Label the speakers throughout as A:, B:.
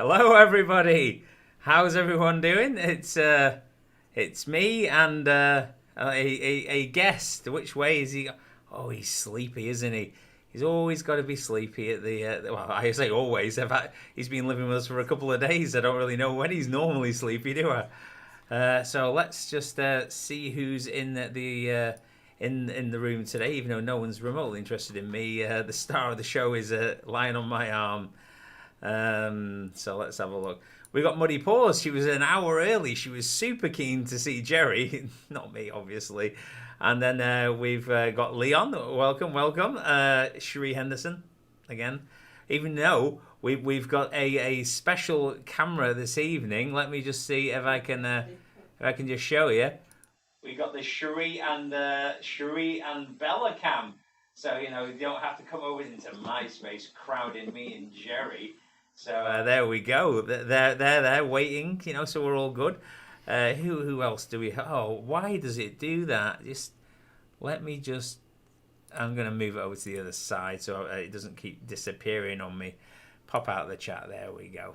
A: Hello, everybody. How's everyone doing? It's me and a guest. Which way is he? Oh, he's sleepy, isn't he? He's always got to be sleepy at the. Well, I say always. In fact, he's been living with us for a couple of days. I don't really know when he's normally sleepy, do I? So let's just see who's in in the room today. Even though no one's remotely interested in me, the star of the show is lying on my arm. So let's have a look. We got Muddy Paws. She was an hour early. She was super keen to see Jerry, not me, obviously. And then we've got Leon. Welcome, welcome. Cherie Henderson, again. Even though we've got a special camera this evening. Let me just see if I can just show you. We got the Cherie and Bella cam. So you don't have to come over into my space, crowding me and Jerry. So there we go. They're waiting. So we're all good. Who else do we? Oh, why does it do that? Just let me just. I'm gonna move it over to the other side so it doesn't keep disappearing on me. Pop out the chat. There we go.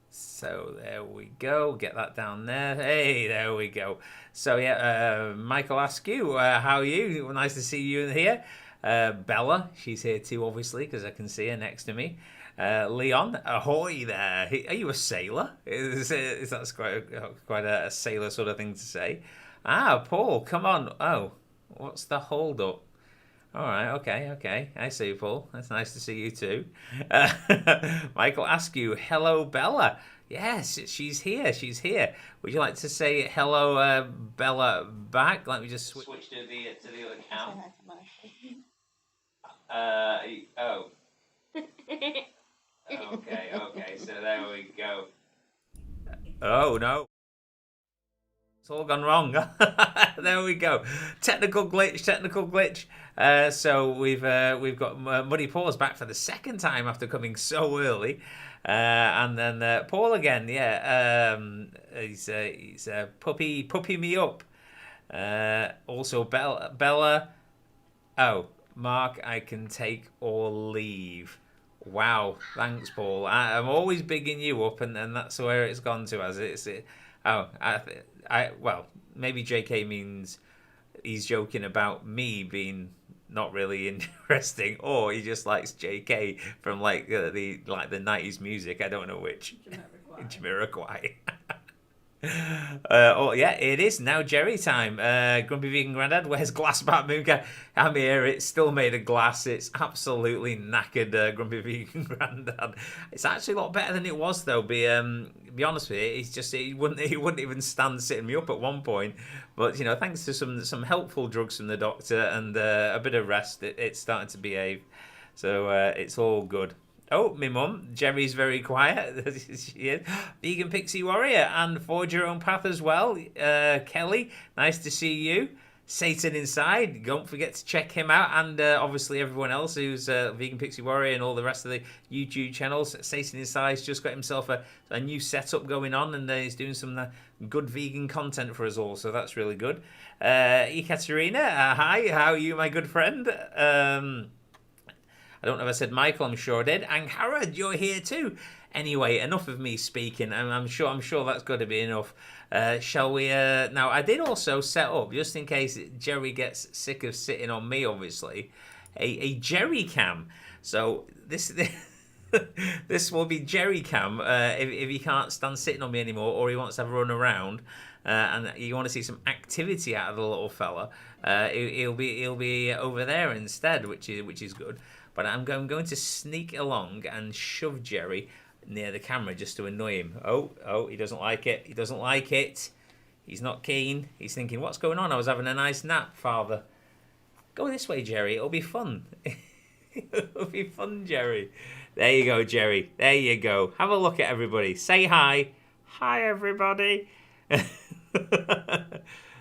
A: So there we go. Get that down there. Hey, there we go. So yeah, Michael Askew, how are you? Nice to see you in here. Bella, she's here too, obviously, because I can see her next to me. Leon, ahoy there. Are you a sailor? Is that quite a sailor sort of thing to say? Paul, come on. Oh, what's the hold up? All right, okay. I see you, Paul. That's nice to see you too. Michael Askew, hello, Bella. Yes, she's here. Would you like to say hello, Bella, back? Let me just switch to the other cam. Oh. Okay. So there we go. Oh no. It's all gone wrong. There we go. Technical glitch. So we've got Muddy Paws back for the second time after coming so early, and then Paul again. Yeah, he's puppy me up. Also Bella. Oh, Mark, I can take or leave. Wow, thanks, Paul. I'm always bigging you up, and that's where it's gone to. As it's. Well, maybe JK means he's joking about me being not really interesting, or he just likes JK from the 90s music. I don't know which. Jamiroquai. Oh yeah, it is now Jerry time. Grumpy Vegan Grandad, where's glass back Mooncat? I'm here. It's still made of glass. It's absolutely knackered. Grumpy Vegan Grandad. It's actually a lot better than it was though. Be honest with you, he wouldn't even stand sitting me up at one point. But thanks to some helpful drugs from the doctor and a bit of rest, it's starting to behave. So it's all good. Oh, my mum, Jerry's very quiet. She is. Vegan Pixie Warrior and Forge Your Own Path as well. Kelly, nice to see you. Satan Inside, don't forget to check him out. And obviously everyone else who's Vegan Pixie Warrior and all the rest of the YouTube channels. Satan Inside's just got himself a new setup going on, and he's doing some good vegan content for us all. So that's really good. Ekaterina, hi, how are you, my good friend? I don't know if I said Michael, I'm sure I did. And Harrod, you're here too. Anyway, enough of me speaking. I'm sure that's got to be enough. Shall we? Now, I did also set up, just in case Jerry gets sick of sitting on me, obviously, a Jerry cam. So this this will be Jerry cam if he can't stand sitting on me anymore, or he wants to have a run around, and you want to see some activity out of the little fella. He'll be over there instead, which is good. But I'm going to sneak along and shove Jerry near the camera just to annoy him. Oh, he doesn't like it. He's not keen. He's thinking, what's going on? I was having a nice nap, Father. Go this way, Jerry. It'll be fun. It'll be fun, Jerry. There you go, Jerry. There you go. Have a look at everybody. Say hi. Hi, everybody.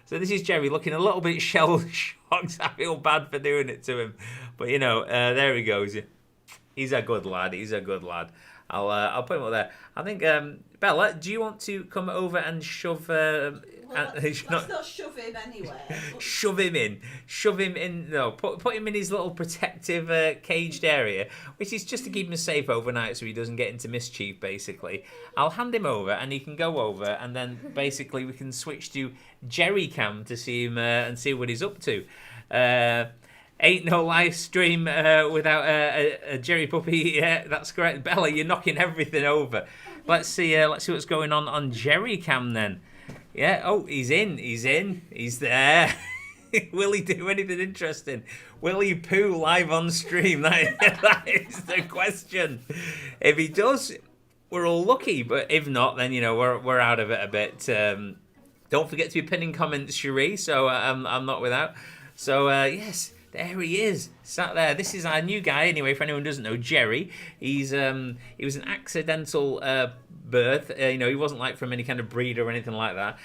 A: So this is Jerry looking a little bit shell-shocked. I feel bad for doing it to him. But, there he goes. He's a good lad. I'll put him up there. I think, Bella, do you want to come over and shove
B: Well, let's not shove him anywhere.
A: Shove him in. No, put him in his little protective caged area, which is just to keep him safe overnight, so he doesn't get into mischief. Basically, I'll hand him over, and he can go over, and then basically we can switch to Jerry Cam to see him and see what he's up to. Ain't no live stream without a Jerry puppy. Yeah, that's correct. Bella, you're knocking everything over. Let's see what's going on Jerry Cam then. Yeah. Oh, he's in. He's there. Will he do anything interesting? Will he poo live on stream? That is the question. If he does, we're all lucky. But if not, then we're out of it a bit. Don't forget to be pinning comments, Cherie. So I'm not without. So yes. There he is, sat there. This is our new guy, anyway, for anyone who doesn't know, Jerry. He was an accidental birth. He wasn't like from any kind of breed or anything like that.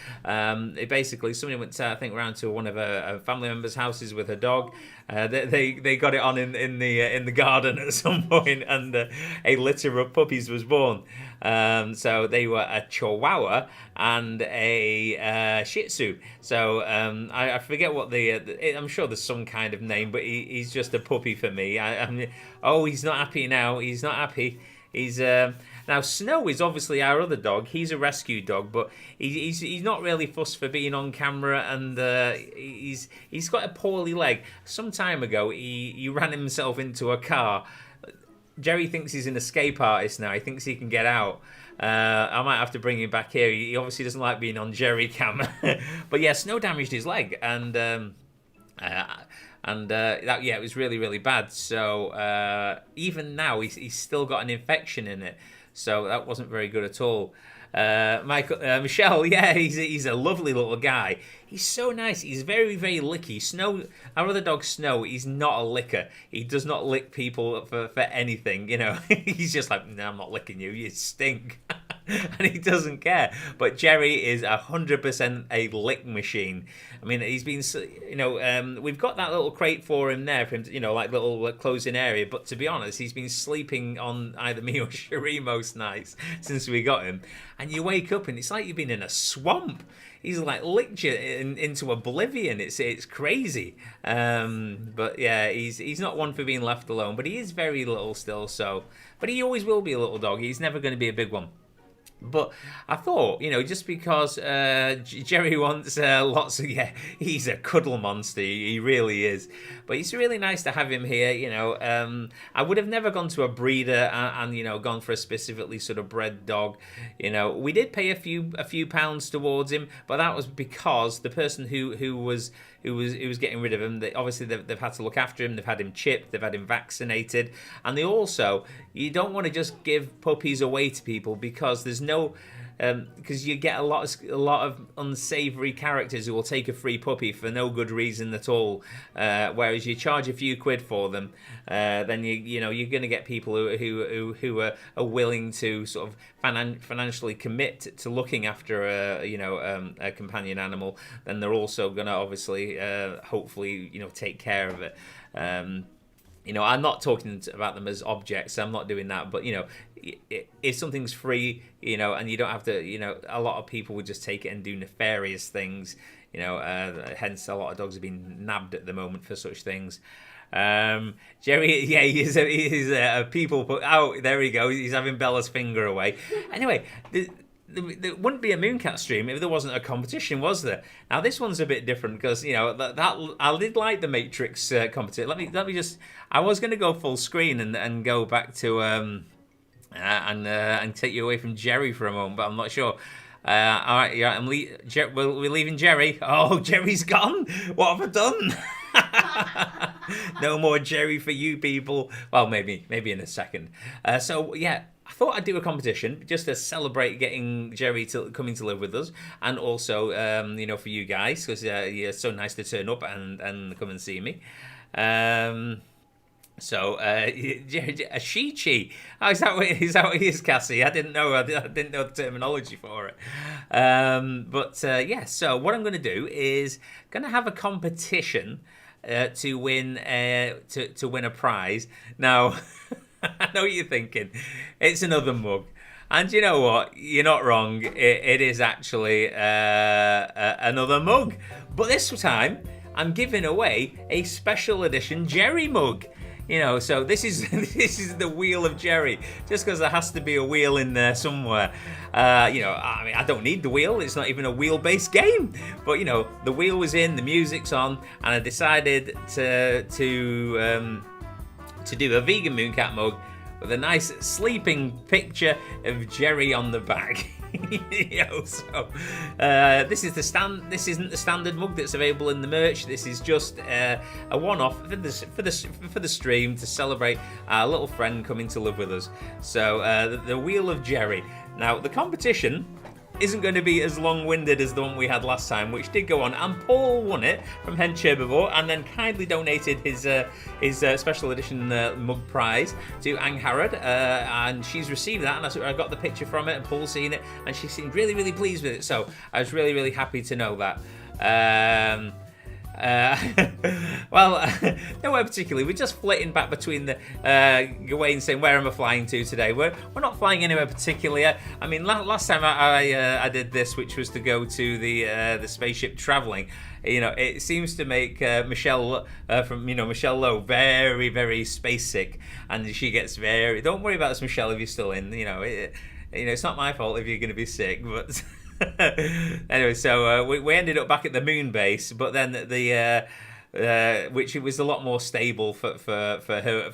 A: Basically, somebody went, I think, round to one of her family members' houses with her dog. They got it on in the garden at some point, and a litter of puppies was born. So they were a Chihuahua and a Shih Tzu. So I forget what I'm sure there's some kind of name, but he's just a puppy for me. He's not happy now. He's not happy. He's now Snow is obviously our other dog. He's a rescue dog, but he's not really fussed for being on camera, and he's got a poorly leg. Some time ago, he ran himself into a car. Jerry thinks he's an escape artist now. He thinks he can get out. I might have to bring him back here. He obviously doesn't like being on Jerry Cam. But yeah, Snow damaged his leg, and it was really, really bad. So even now, he's still got an infection in it. So that wasn't very good at all. Michelle, yeah, he's a lovely little guy. He's so nice. He's very, very licky. Snow, our other dog Snow, he's not a licker. He does not lick people for anything. He's just like, no, I'm not licking you. You stink. And he doesn't care. But Jerry is 100% a lick machine. I mean, he's been, we've got that little crate for him there, for him to, like little closing area. But to be honest, he's been sleeping on either me or Cherie most nights since we got him. And you wake up and it's like you've been in a swamp. He's like licked you into oblivion. It's crazy. But yeah, he's not one for being left alone. But he is very little still. But he always will be a little dog. He's never going to be a big one. But I thought, just because Jerry wants lots of, he's a cuddle monster. He really is. But it's really nice to have him here. I would have never gone to a breeder and gone for a specifically sort of bred dog. We did pay a few pounds towards him, but that was because the person who was getting rid of him, they've had to look after him. They've had him chipped. They've had him vaccinated. And you don't want to just give puppies away to people because there's no... because you get a lot of unsavory characters who will take a free puppy for no good reason at all. Whereas you charge a few quid for them, then you're going to get people who are willing to sort of financially commit to looking after a companion animal. Then they're also going to obviously hopefully take care of it. I'm not talking about them as objects. I'm not doing that. But, if something's free, and you don't have to, a lot of people would just take it and do nefarious things, hence a lot of dogs are being nabbed at the moment for such things. Jerry, yeah, he's a people put out. There we go. He's having Bella's finger away. Anyway, there wouldn't be a Mooncat stream if there wasn't a competition, was there? Now this one's a bit different because that I did like the Matrix competition. Let me just. I was going to go full screen and go back to and take you away from Jerry for a moment, but I'm not sure. All right, yeah, we're leaving Jerry. Oh, Jerry's gone. What have I done? No more Jerry for you people. Well, maybe in a second. So yeah. I thought I'd do a competition just to celebrate getting Jerry coming to live with us, and also, for you guys, because you're so nice to turn up and come and see me. A Shi-Chi. Oh, is that what it is, Cassie? I didn't know the terminology for it. So what I'm going to do is going to have a competition to win a prize. Now, I know what you're thinking. It's another mug. And you know what? You're not wrong. It is actually another mug. But this time, I'm giving away a special edition Jerry mug. You know, so this is the wheel of Jerry. Just because there has to be a wheel in there somewhere. You know, I mean, I don't need the wheel. It's not even a wheel-based game. But you know, the wheel was in, the music's on, and I decided to do a vegan Mooncat mug with a nice sleeping picture of Jerry on the back. You know, so this isn't the standard mug that's available in the merch. This is just a one-off for the stream to celebrate our little friend coming to live with us. So the Wheel of Jerry. Now the competition isn't going to be as long-winded as the one we had last time, which did go on, and Paul won it from Hench Herbivore, and then kindly donated his special edition mug prize to Ang Harrod, and she's received that, and I got the picture from it, and Paul's seen it, and she seemed really, really pleased with it, so I was really, really happy to know that. Well, nowhere particularly. We're just flitting back between the Gawain saying, "Where am I flying to today?" We're not flying anywhere particularly. I mean, last time I did this, which was to go to the spaceship traveling. You know, it seems to make Michelle Michelle Lowe very, very space sick, and she gets very. Don't worry about this, Michelle, if you're still in. It's not my fault if you're going to be sick, but. Anyway, so we ended up back at the moon base, but then which it was a lot more stable for her.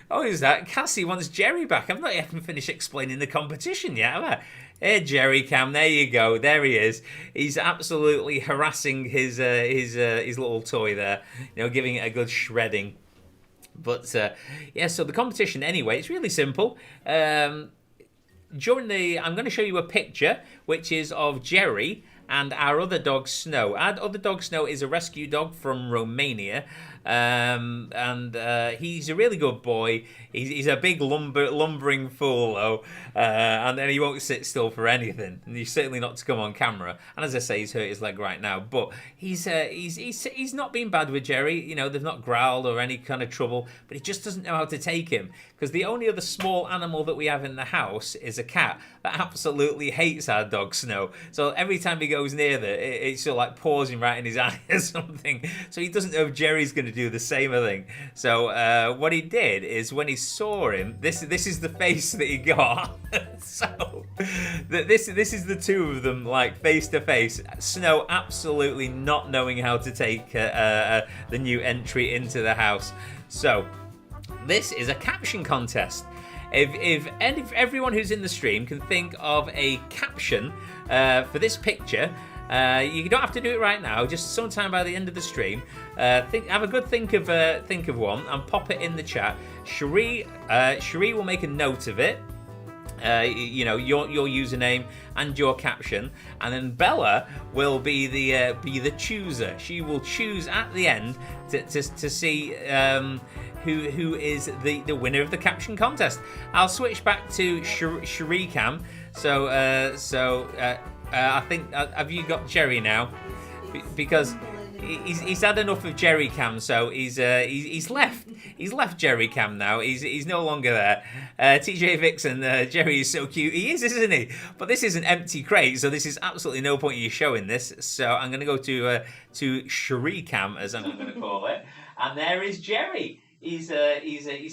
A: Who's that? Cassie wants Jerry back. I've not even finished explaining the competition yet, have I? Hey, Jerry Cam, there you go. There he is. He's absolutely harassing his little toy there. You know, giving it a good shredding. But so the competition anyway, it's really simple. I'm going to show you a picture, which is of Jerry and our other dog, Snow. Our other dog, Snow, is a rescue dog from Romania, and he's a really good boy. He's a big lumbering fool, though, and then he won't sit still for anything. And he's certainly not to come on camera. And as I say, he's hurt his leg right now. But he's not been bad with Jerry. You know, they've not growled or any kind of trouble. But he just doesn't know how to take him, because the only other small animal that we have in the house is a cat that absolutely hates our dog Snow. So every time he goes near it's sort of like pausing right in his eye or something. So he doesn't know if Jerry's going to do the same thing. So what he did is, when he saw him, this is the face that he got. So this is the two of them, like, face to face. Snow absolutely not knowing how to take the new entry into the house. So this is a caption contest. If everyone who's in the stream can think of a caption for this picture, you don't have to do it right now. Just sometime by the end of the stream, have a good think of one and pop it in the chat. Cherie will make a note of it. Your username and your caption, and then Bella will be the chooser. She will choose at the end to see who is the winner of the caption contest. I'll switch back to Cherie Cam. So I think, have you got Jerry now? Because he's had enough of Jerry Cam, so he's left Jerry Cam now. He's no longer there. TJ Vixen, Jerry is so cute. He is, isn't he? But this is an empty crate, so this is absolutely no point in you showing this. So I'm going to go to Cherie Cam, as I'm going to call it, and there is Jerry. He's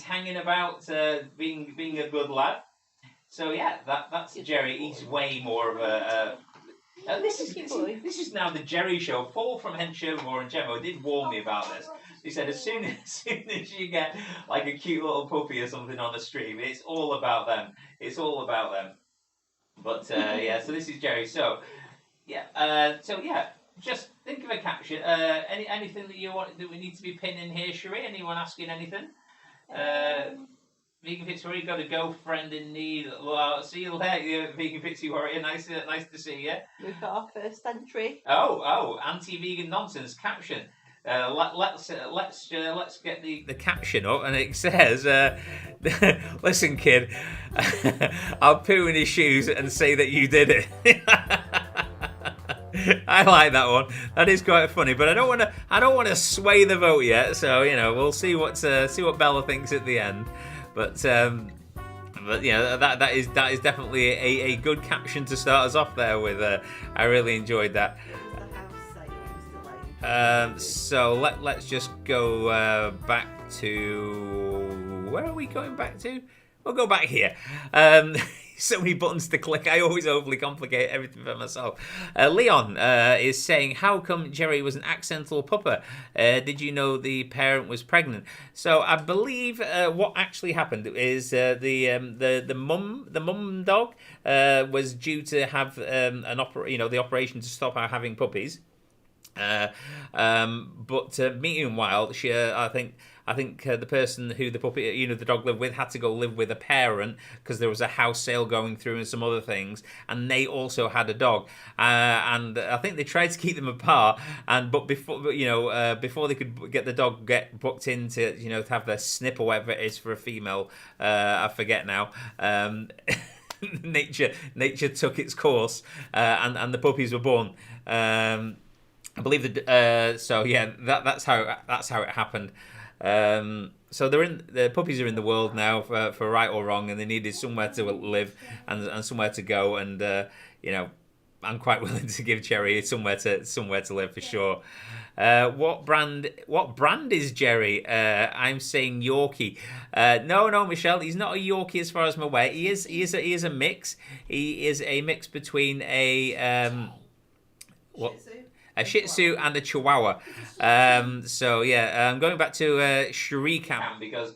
A: hanging about, being a good lad. So yeah, that's Jerry. He's way more of a. This is now the Jerry show. Paul from Hench Herbivore and Gemmo did warn me about this. He said as soon as you get like a cute little puppy or something on the stream, it's all about them. It's all about them. But so this is Jerry. So just think of a caption. Anything that you want that we need to be pinning here, Cherie? Anyone asking anything? Vegan Pixie Warrior, got a girlfriend in need. Well, see you later, Vegan Pixie Warrior. Nice to see you.
B: We've got our first entry.
A: Oh, anti-vegan nonsense caption. Let's get the caption up, and it says, "Listen, kid, I'll poo in his shoes and say that you did it." I like that one. That is quite funny, but I don't want to sway the vote yet. So we'll see what Bella thinks at the end. But But that is definitely a good caption to start us off there with. I really enjoyed that. So let's just go back to, where are we going back to? We'll go back here. So many buttons to click. I always overly complicate everything for myself. Leon is saying, how come Jerry was an accidental pupper? Did you know the parent was pregnant? So I believe what actually happened is the mum dog was due to have the operation to stop her having puppies. But meanwhile, she I think the person who the puppy, the dog lived with, had to go live with a parent because there was a house sale going through and some other things, and they also had a dog. And I think they tried to keep them apart. But before they could get the dog booked in to have their snip or whatever it is for a female, I forget now. Nature took its course, and the puppies were born. I believe that. So yeah, that's how it happened. So the puppies are in the world now for right or wrong, and they needed somewhere to live and somewhere to go, and I'm quite willing to give Jerry somewhere to live for sure. What brand is Jerry? I'm saying Yorkie. No, Michelle, he's not a Yorkie as far as I'm aware. He is a mix. He is a mix between a Shih Tzu and a Chihuahua. So yeah, going back to Shrikam, because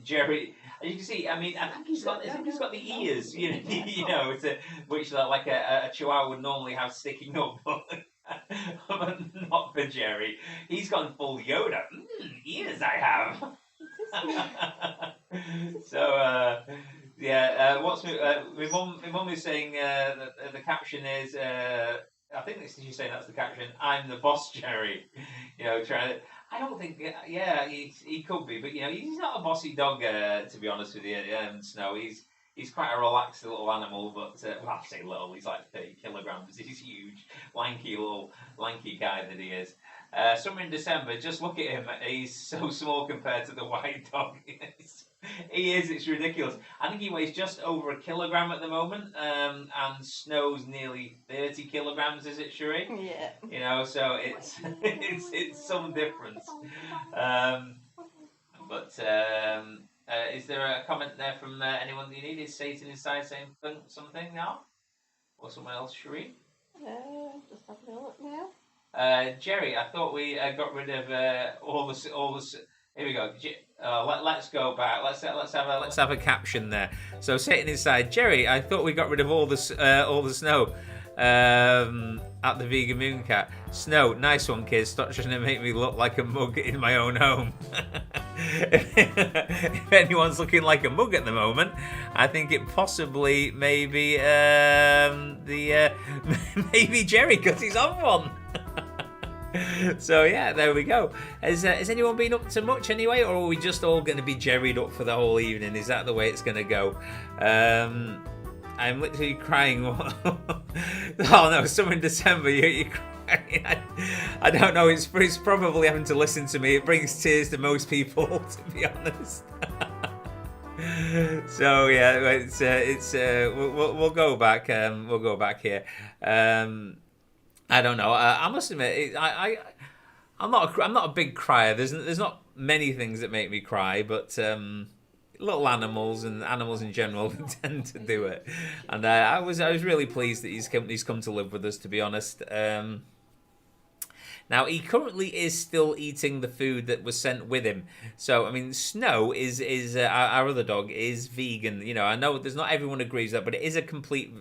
A: Jerry, as you can see, I think he's got the ears, which like a Chihuahua would normally have sticking up, but not for Jerry. He's gone full Yoda. Ears I have. So yeah, my mum is saying the caption is. I think she's saying that's the caption. I'm the boss, Jerry. Trying to. I don't think. Yeah, he could be, but he's not a bossy dog. To be honest with you, Snow. He's quite a relaxed little animal, but I say little. He's like 30 kilograms. He's huge, lanky guy that he is. Summer in December. Just look at him. He's so small compared to the white dog. He is. It's ridiculous. I think he weighs just over 1 kilogram at the moment, and Snow's nearly 30 kilograms. Is it, Sheree?
B: Yeah.
A: So it's some difference. Is there a comment there from anyone that you need? Is Satan inside saying something now, or someone else, Sheree?
B: Just having a look now.
A: Jerry, I thought we got rid of all the. Here we go. Let's go back. Let's have a caption there. So Satan inside, Jerry, I thought we got rid of all the snow at the Vegan Mooncat. Snow, nice one, kids. Stop trying to make me look like a mug in my own home. If anyone's looking like a mug at the moment, I think it possibly maybe maybe Jerry, because he's on one. So yeah, there we go. Has anyone been up to much anyway, or are we just all going to be jerried up for the whole evening? Is that the way it's going to go? I'm literally crying. Oh no, summer in December, you're crying. I don't know. It's probably having to listen to me. It brings tears to most people, to be honest. So yeah, we'll go back. We'll go back here. I don't know. I must admit, I'm not a big crier. There's not many things that make me cry, but little animals and animals in general tend to do it. And I was really pleased that he's come to live with us, to be honest. Now he currently is still eating the food that was sent with him. So Snow is our other dog is vegan. I know there's not everyone agrees with that, but it is a complete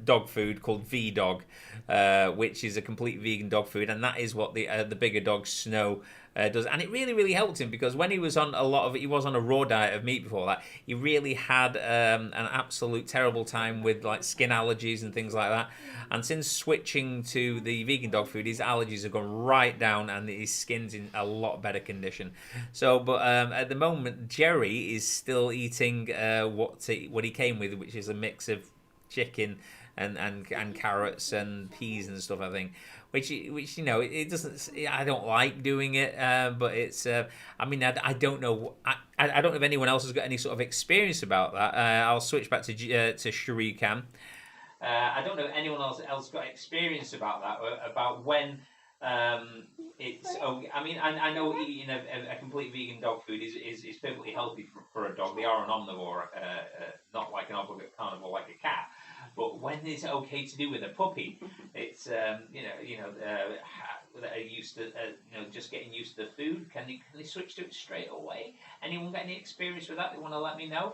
A: dog food called V-Dog, which is a complete vegan dog food, and that is what the bigger dog Snow does. And it really helped him, because when he was on he was on a raw diet of meat before that, he really had an absolute terrible time with like skin allergies and things like that. And since switching to the vegan dog food, his allergies have gone right down and his skin's in a lot better condition. So, but at the moment, Jerry is still eating what he came with, which is a mix of chicken and carrots and peas and stuff, I think, which it doesn't. I don't like doing it, but it's. I don't know. I don't know if anyone else has got any sort of experience about that. I'll switch back to Cherie Cam. I don't know if anyone else got experience about that, about when it's. Oh, I mean, I know eating a complete vegan dog food is perfectly healthy for a dog. They are an omnivore, not like an obligate carnivore like a cat. But when it's okay to do with a puppy, it's that are used to just getting used to the food. Can they switch to it straight away? Anyone got any experience with that? They want to let me know.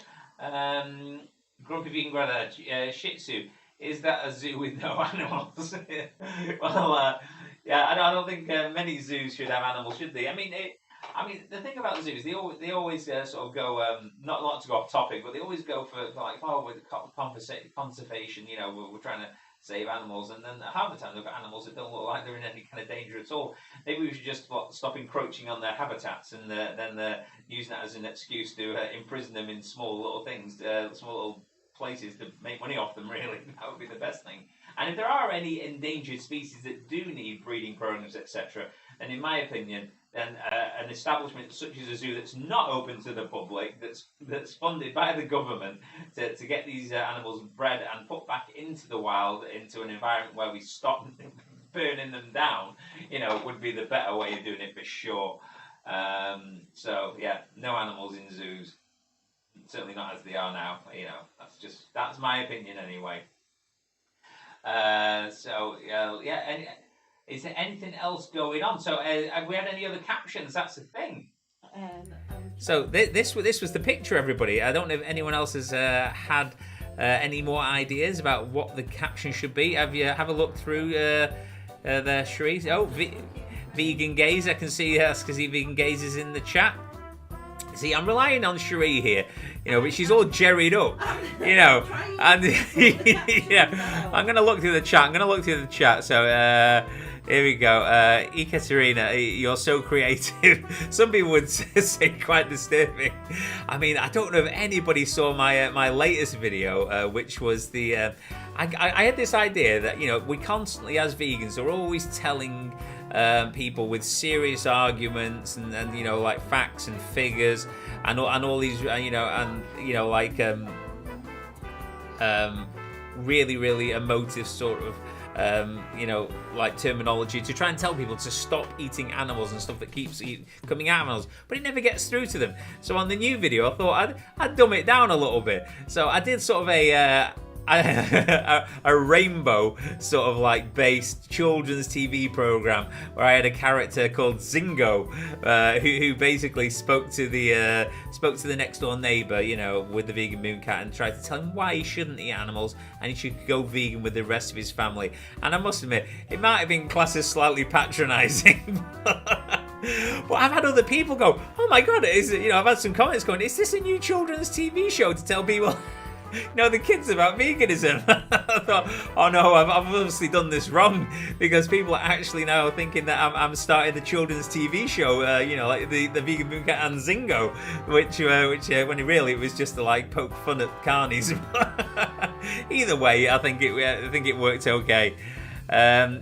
A: Grumpy Vegan Brother, Shih Tzu. Is that a zoo with no animals? Well, yeah, I don't think many zoos should have animals, should they? I mean, the thing about zoos, they always sort of go, not to go off topic, but they always go for like, oh, with conservation, we're trying to save animals, and then half the time they've got animals that don't look like they're in any kind of danger at all. Maybe we should just stop encroaching on their habitats, and then using that as an excuse to imprison them in small little things, small little places to make money off them. Really, that would be the best thing. And if there are any endangered species that do need breeding programs, etc., then in my opinion, then an establishment such as a zoo that's not open to the public, that's funded by the government to get these animals bred and put back into the wild, into an environment where we stop burning them down, would be the better way of doing it for sure. So yeah, no animals in zoos. Certainly not as they are now. That's my opinion anyway. So yeah. Is there anything else going on? So have we had any other captions? That's the thing. So this was the picture, everybody. I don't know if anyone else has had any more ideas about what the caption should be. Have a look through the Cherie? Oh, Vegan Gaze. I can see Vegan Gaze is in the chat. See, I'm relying on Cherie here, but she's all jerried up, and I'm going to look through the chat. So here we go. Ekaterina, you're so creative. Some people would say quite disturbing. I mean, I don't know if anybody saw my latest video, which was the. I had this idea that we constantly, as vegans, are always telling people with serious arguments and like facts and figures and all these really, really emotive sort of like terminology to try and tell people to stop eating animals and stuff that keeps coming out of animals, but it never gets through to them. So on the new video, I thought I'd dumb it down a little bit. So I did sort of a rainbow sort of like based children's TV program where I had a character called Zingo, who basically spoke to the next door neighbour, with the vegan Mooncat, and tried to tell him why he shouldn't eat animals and he should go vegan with the rest of his family. And I must admit, it might have been classed as slightly patronising. But I've had other people go, "Oh my god, I've had some comments going, is this a new children's TV show to tell people the kids about veganism?" I thought, oh no, I've obviously done this wrong, because people are actually now thinking that I'm starting the children's TV show, like the vegan Mooncat and Zingo, which when really it was just to like poke fun at carnies. Either way, I think it worked okay.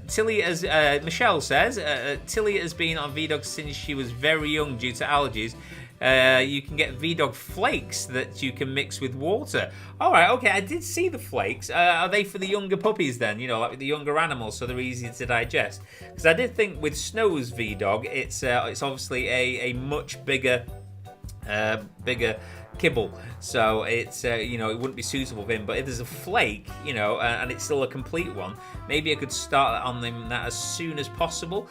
A: Tilly, as Michelle says, Tilly has been on VDog since she was very young due to allergies. You can get VDog flakes that you can mix with water. All right, okay, I did see the flakes. Are they for the younger puppies then? Like the younger animals, so they're easier to digest? Because I did think with Snow's VDog, it's obviously a much bigger kibble, so it's it wouldn't be suitable for him. But if there's a flake, and it's still a complete one, maybe I could start on him that as soon as possible,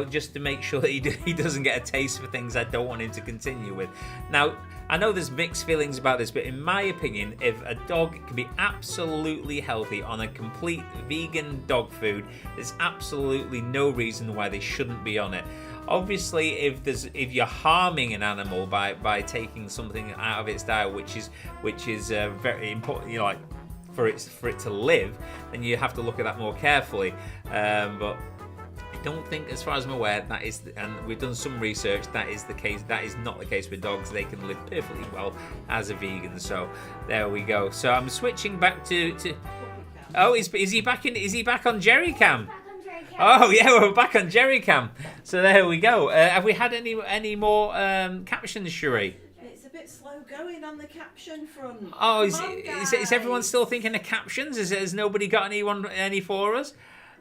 A: just to make sure that he doesn't get a taste for things I don't want him to continue with. Now, I know there's mixed feelings about this, but in my opinion, if a dog can be absolutely healthy on a complete vegan dog food, there's absolutely no reason why they shouldn't be on it. Obviously, if you're harming an animal by taking something out of its diet, which is very important, like for it to live, then you have to look at that more carefully. But I don't think, as far as I'm aware, that is, and we've done some research, that is the case. That is not the case with dogs. They can live perfectly well as a vegan. So there we go. So I'm switching back to. Oh, is he back in? Is he back on Jerry Cam? Oh yeah, we're back on Jerry Cam. So there we go. Have we had any more captions, Cherie?
C: It's a bit slow going on the caption front.
A: Oh,
C: Come on,
A: is everyone
C: guys.
A: still thinking of captions? Has nobody got any for us?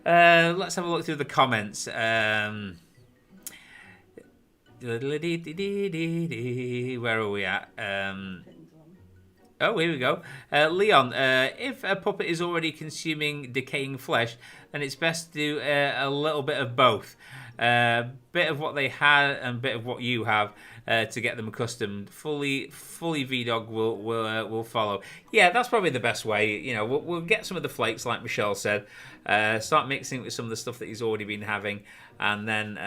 A: Let's have a look through the comments. Where are we at? Oh, here we go. Leon, if a puppet is already consuming decaying flesh, then it's best to do a little bit of both. Bit of what they had and bit of what you have to get them accustomed. Fully VDog will follow. Yeah, that's probably the best way. You know, we'll get some of the flakes, like Michelle said. Start mixing with some of the stuff that he's already been having, and then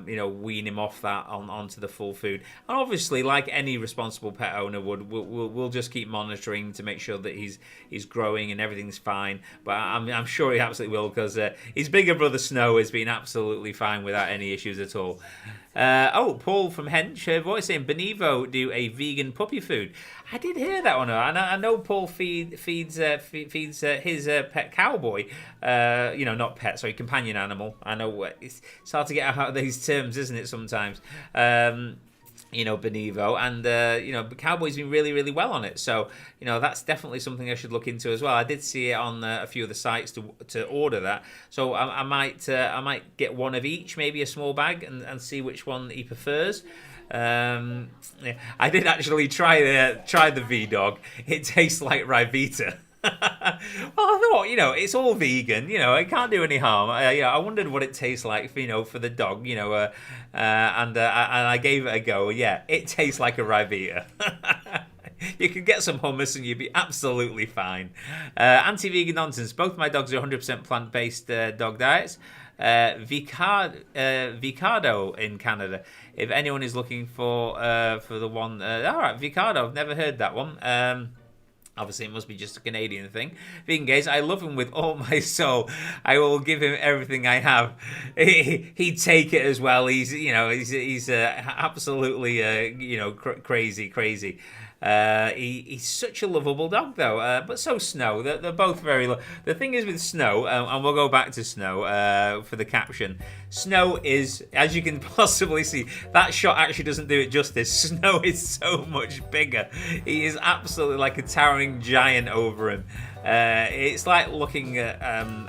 A: you know, wean him off that onto the full food. And obviously, like any responsible pet owner would, we'll just keep monitoring to make sure that he's growing and everything's fine. But I'm sure he absolutely will, because his bigger brother Snow has been absolutely fine without any issues at all. Oh, Paul from Hench voice saying Benevo do a vegan puppy food. I did hear that one. I know Paul feeds his pet cowboy. You know, not pet, sorry, companion animal. I know it's hard to get out of these terms, isn't it? Sometimes. You know, Benevo, and you know, Cowboy's been really well on it. So, you know, that's definitely something I should look into as well. I did see it on a few of the sites to order that. So I might get one of each, maybe a small bag, and see which one he prefers. Yeah. I did actually try the V-Dog. It tastes like Rivita. Well, I thought, you know, it's all vegan, you know, it can't do any harm. Yeah, I wondered what it tastes like, for, you know, for the dog, you know, and I gave it a go. Yeah, it tastes like a Rivita. You can get some hummus and you'd be absolutely fine. Anti-vegan nonsense. Both my dogs are 100% plant-based dog diets. Vicado in Canada. If anyone is looking for the one, all right, Vicado. I've never heard that one. Obviously, it must be just a Canadian thing. Vegan Gaze, I love him with all my soul. I will give him everything I have. He'd take it as well. He's absolutely, you know, crazy. He's such a lovable dog, though. But so Snow. They're both very. The thing is with Snow, and we'll go back to Snow for the caption. Snow is, as you can possibly see, that shot actually doesn't do it justice. Snow is so much bigger. He is absolutely like a towering giant over him. It's like looking at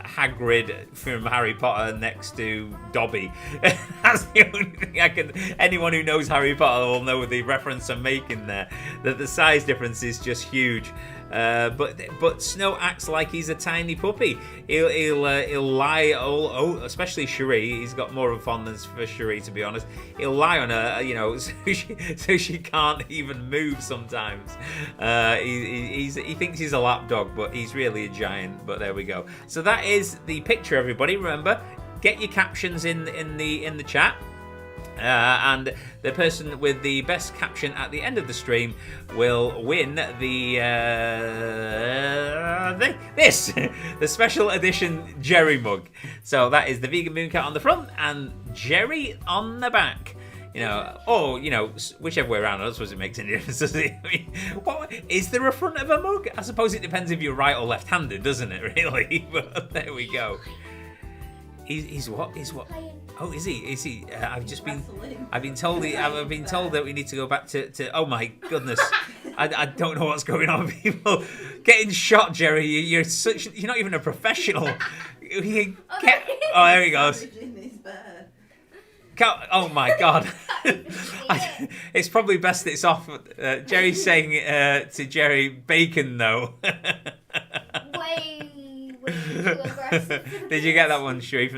A: Hagrid from Harry Potter next to Dobby. That's the only thing I can. Anyone who knows Harry Potter will know the reference I'm making there. That the size difference is just huge. But Snow acts like he's a tiny puppy. He'll lie all, especially Cherie. He's got more of a fondness for Cherie, to be honest. He'll lie on her, you know, so she can't even move sometimes. He thinks he's a lap dog, but he's really a giant. But there we go. So that is the picture, everybody. Remember, get your captions in the chat. And the person with the best caption at the end of the stream will win the special edition Jerry mug. So that is the Vegan Mooncat on the front and Jerry on the back. You know, or, you know, whichever way around. I don't suppose it makes any difference, does it? I mean, what, is there a front of a mug? I suppose it depends if you're right or left-handed, doesn't it, really? But there we go. He's what? Oh, is he? Is he? I've been told that we need to go back to. Oh my goodness! I don't know what's going on. People getting shot, Jerry. You're not even a professional. Oh, there he goes. Oh my God! It's probably best it's off. Jerry's saying to Jerry, bacon though. Did you get that one, Sheree,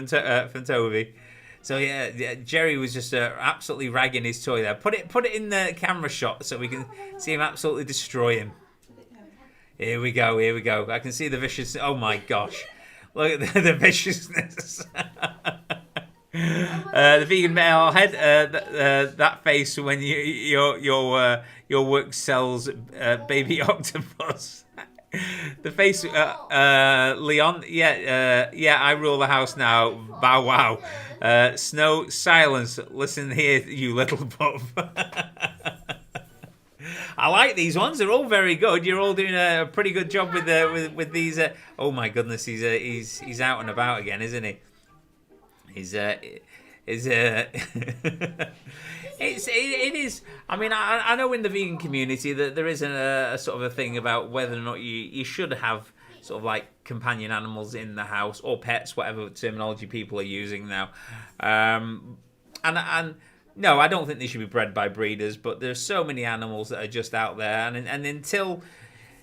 A: from Toby? So yeah, Jerry was just absolutely ragging his toy there. Put it in the camera shot so we can see him absolutely destroy him. Here we go. I can see the vicious. Oh my gosh, look at the viciousness. The vegan male head. That face when your work sells baby octopus. The face, Leon. Yeah. I rule the house now. Bow wow. Snow, silence. Listen here, you little pup. I like these ones. They're all very good. You're all doing a pretty good job with these. Oh my goodness, he's out and about again, isn't he? is it is. I mean, I know in the vegan community that there isn't a sort of a thing about whether or not you should have sort of like companion animals in the house or pets, whatever terminology people are using now. And no, I don't think they should be bred by breeders, but there's so many animals that are just out there, and until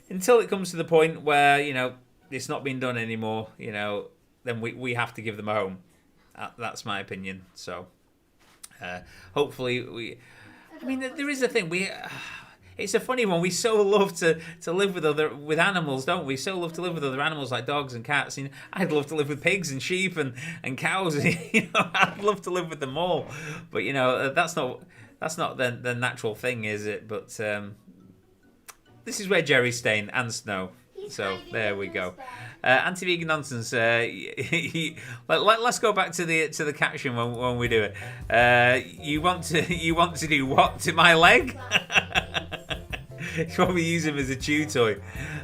A: it comes to the point where, you know, it's not being done anymore, you know, then we have to give them a home. That's my opinion. So hopefully I mean, there is a thing it's a funny one. We so love to live with animals, don't we? So love to live with other animals like dogs and cats. You know, I'd love to live with pigs and sheep and cows. You know, I'd love to live with them all. But you know, that's not the natural thing, is it? But this is where Jerry's staying, and Snow. So there we go. Anti-vegan nonsense. Let's go back to the caption when we do it. You want to do what to my leg? You probably use him as a chew toy.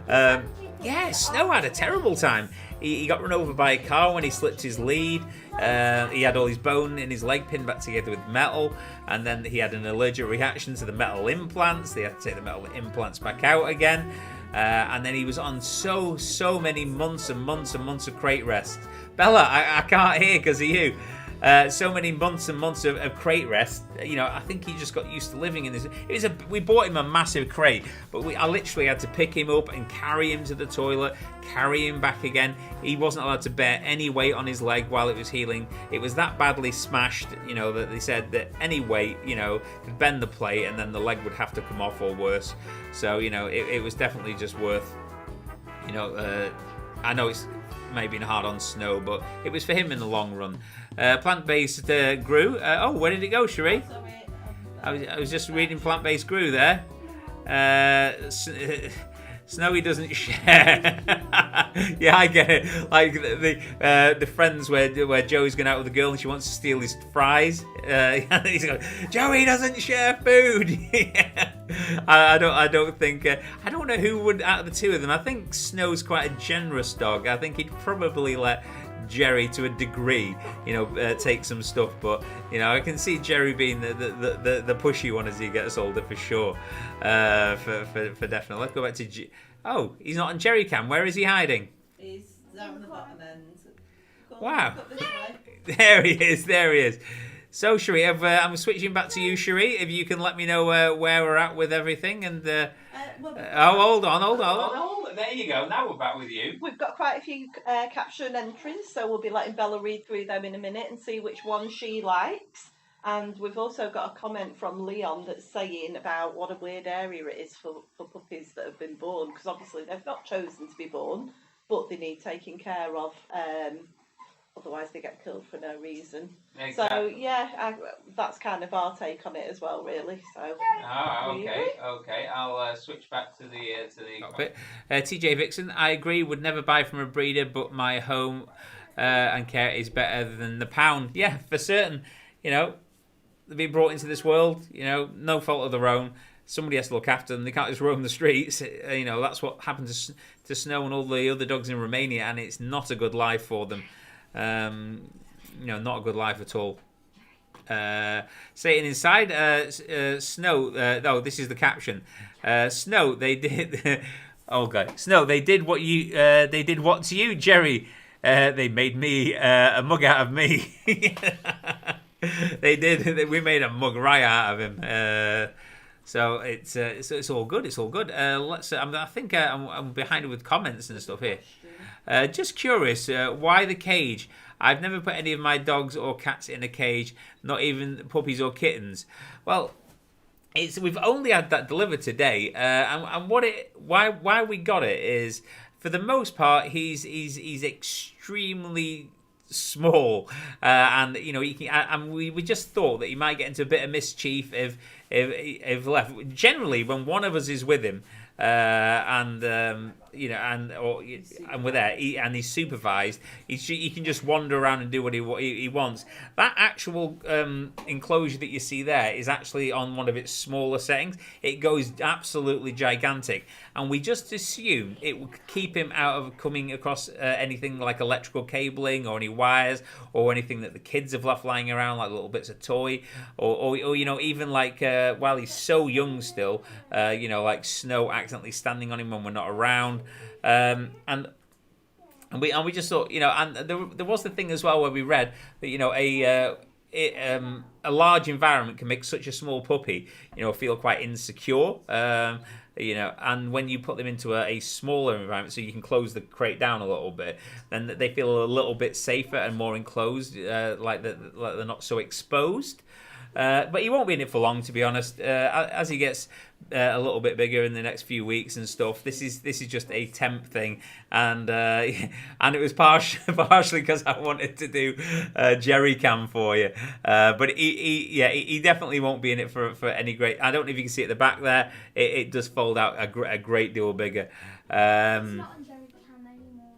A: Yeah, Snow had a terrible time. He got run over by a car when he slipped his lead. He had all his bone in his leg pinned back together with metal, and then he had an allergic reaction to the metal implants. They had to take the metal implants back out again. And then he was on so many months and months and months of crate rest. Bella, I can't hear because of you. So many months and months of crate rest. You know, I think he just got used to living in this. We bought him a massive crate, but I literally had to pick him up and carry him to the toilet, carry him back again. He wasn't allowed to bear any weight on his leg while it was healing. It was that badly smashed, you know, that they said that any weight, you know, could bend the plate and then the leg would have to come off or worse. So, you know, it was definitely just worth, you know, I know it's maybe hard on Snow, but it was for him in the long run. Plant-based grew. Oh, where did it go, Cherie? I was just reading plant-based grew there. Snowy doesn't share. Yeah, I get it. Like the friends where Joey's going out with a girl and she wants to steal his fries. He's going, Joey doesn't share food. Yeah. I don't think. I don't know who would out of the two of them. I think Snow's quite a generous dog. I think he'd probably let Jerry to a degree, you know, take some stuff, but you know, I can see Jerry being the pushy one as he gets older for sure. For definitely. Let's go back to oh, he's not on Jerry cam. Where is he hiding?
C: He's down the bottom end.
A: Wow. There he is. So, Cherie, I'm switching back to you, Cherie. If you can let me know where we're at with everything, and hold on. There you go. Now we're back with you.
B: We've got quite a few caption entries, so we'll be letting Bella read through them in a minute and see which one she likes. And we've also got a comment from Leon that's saying about what a weird area it is for puppies that have been born, because obviously they've not chosen to be born, but they need taking care of. Otherwise they get killed for no reason. Exactly. So yeah, that's kind of our take on it as well, really. So.
A: Okay. I'll switch back to the cockpit. TJ Vixen, I agree. Would never buy from a breeder, but my home and care is better than the pound. Yeah, for certain. You know, they've been brought into this world. You know, no fault of their own. Somebody has to look after them. They can't just roam the streets. You know, that's what happened to Snow and all the other dogs in Romania, and it's not a good life for them. You know, not a good life at all. Saying inside, Snow. Oh, this is the caption. Snow, they did. Oh God, Snow, they did what you. They did what to you, Jerry? They made me a mug out of me. They did. We made a mug right out of him. So it's all good. It's all good. I think I'm behind with comments and stuff here. Just curious, why the cage? I've never put any of my dogs or cats in a cage, not even puppies or kittens. Well, we've only had that delivered today, and why we got it is, for the most part, he's extremely small, and you know, and we just thought that he might get into a bit of mischief if left. Generally, when one of us is with him, and and we're there, and he's supervised. He can just wander around and do what he wants. That actual enclosure that you see there is actually on one of its smaller settings. It goes absolutely gigantic, and we just assume it will keep him out of coming across anything like electrical cabling or any wires or anything that the kids have left lying around, like little bits of toy, or even like while he's so young still, like snow accidentally standing on him when we're not around, and we just thought, and there was the thing as well where we read that a large environment can make such a small puppy feel quite insecure. And when you put them into a smaller environment, so you can close the crate down a little bit, then they feel a little bit safer and more enclosed, like they're not so exposed. But he won't be in it for long, to be honest. As he gets a little bit bigger in the next few weeks and stuff, this is just a temp thing, and it was partially because I wanted to do Jerry Cam for you. But he definitely won't be in it for any great. I don't know if you can see at the back there. It does fold out a great deal bigger.
D: It's not on Jerry Cam anymore.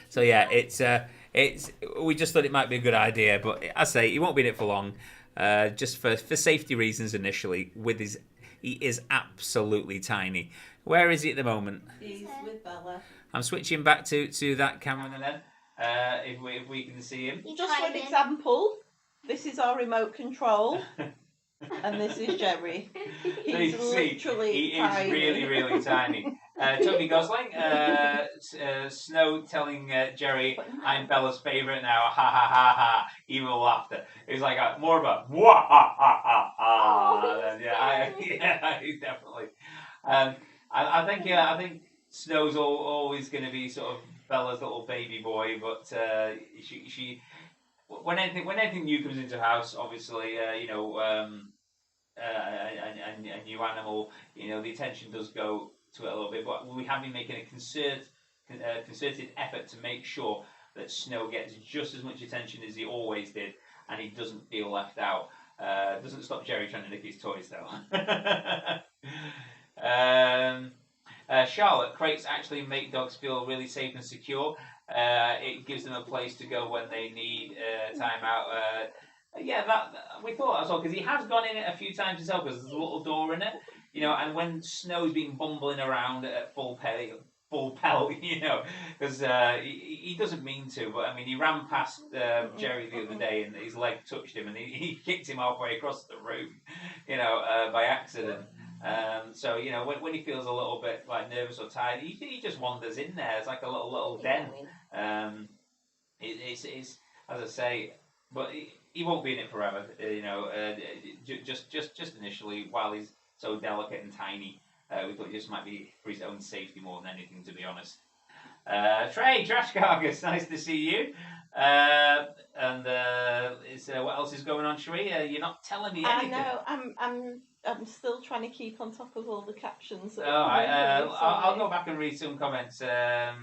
A: So yeah, it's we just thought it might be a good idea, but I say he won't be in it for long. Just for safety reasons initially. He is absolutely tiny. Where is he at the moment?
C: He's with Bella.
A: I'm switching back to that camera then. If we can see him.
B: Just for an example, this is our remote control, and this is Jerry. He's literally
A: he
B: tiny.
A: is really, really tiny. Toby Gosling, Snow telling Jerry, "I'm Bella's favourite now." Ha ha ha ha! Evil laughter. It was like more of a wah ha ha ha ha. Definitely. I think Snow's always going to be sort of Bella's little baby boy, but she when anything new comes into the house, obviously, a new animal, the attention does go to it a little bit, but we have been making a concerted effort to make sure that Snow gets just as much attention as he always did, and he doesn't feel left out. Doesn't stop Jerry trying to nick his toys though. Charlotte, crates actually make dogs feel really safe and secure. It gives them a place to go when they need time out. That we thought that as well, because he has gone in it a few times himself, because there's a little door in it, and when Snow's been bumbling around at full pelt, because he doesn't mean to, but I mean, he ran past Jerry the other day and his leg touched him and he kicked him halfway across the room, by accident. So when he feels a little bit like nervous or tired, he just wanders in there. It's like a little den. It's as I say, but he won't be in it forever. Just initially while he's so delicate and tiny. We thought it just might be for his own safety more than anything, to be honest. Trey, Trash Carcass, nice to see you. And what else is going on, Sheree? You're not telling me anything.
B: I know. I'm still trying to keep on top of all the captions.
A: I'll go back and read some comments. The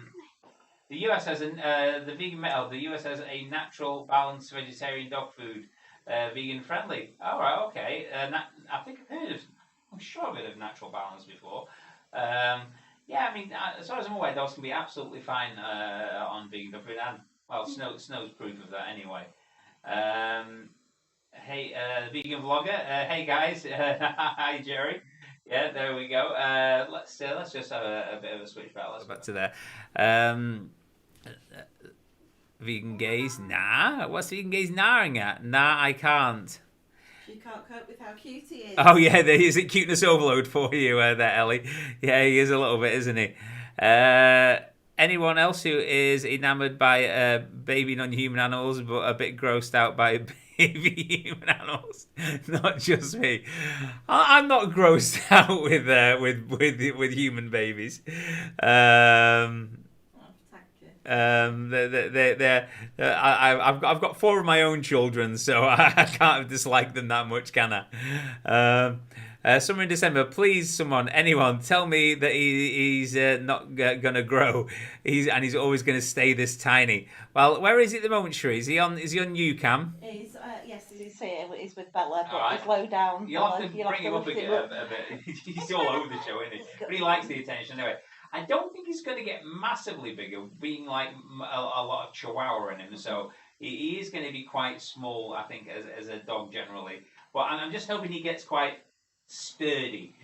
A: US has the vegan metal. The US has a natural, balanced vegetarian dog food, vegan friendly. All right, okay. I think I'm sure I've heard of natural balance before. I mean, as far as I'm aware, dogs can be absolutely fine on vegan dog food, and Snow's proof of that anyway. Hey, vegan vlogger. Hey guys. Hi Jerry. Yeah, there we go. Let's just have a bit of a switch back. Let's go back to there. Vegan gays. Nah. What's vegan gays narring at? Nah, I can't.
C: She can't cope with how cute he is.
A: Oh yeah, there is a cuteness overload for you there, Ellie. Yeah, he is a little bit, isn't he? Anyone else who is enamoured by baby non-human animals but a bit grossed out by baby human animals? Not just me. I'm not grossed out with human babies. I've got 4 of my own children, so I can't dislike them that much, can I? Summer in December, please, anyone, tell me that he's not gonna grow. He's always gonna stay this tiny. Well, where is he at the moment, Sheree? Is he on UCam?
B: Yes, he's here. He's with Bella, but
A: right.
B: He's low down.
A: You'll have to bring him up again a bit. He's all over the show, isn't he? But he likes the attention anyway. I don't think he's going to get massively bigger, being like a lot of Chihuahua in him. So he is going to be quite small, I think, as a dog generally. But I'm just hoping he gets quite sturdy.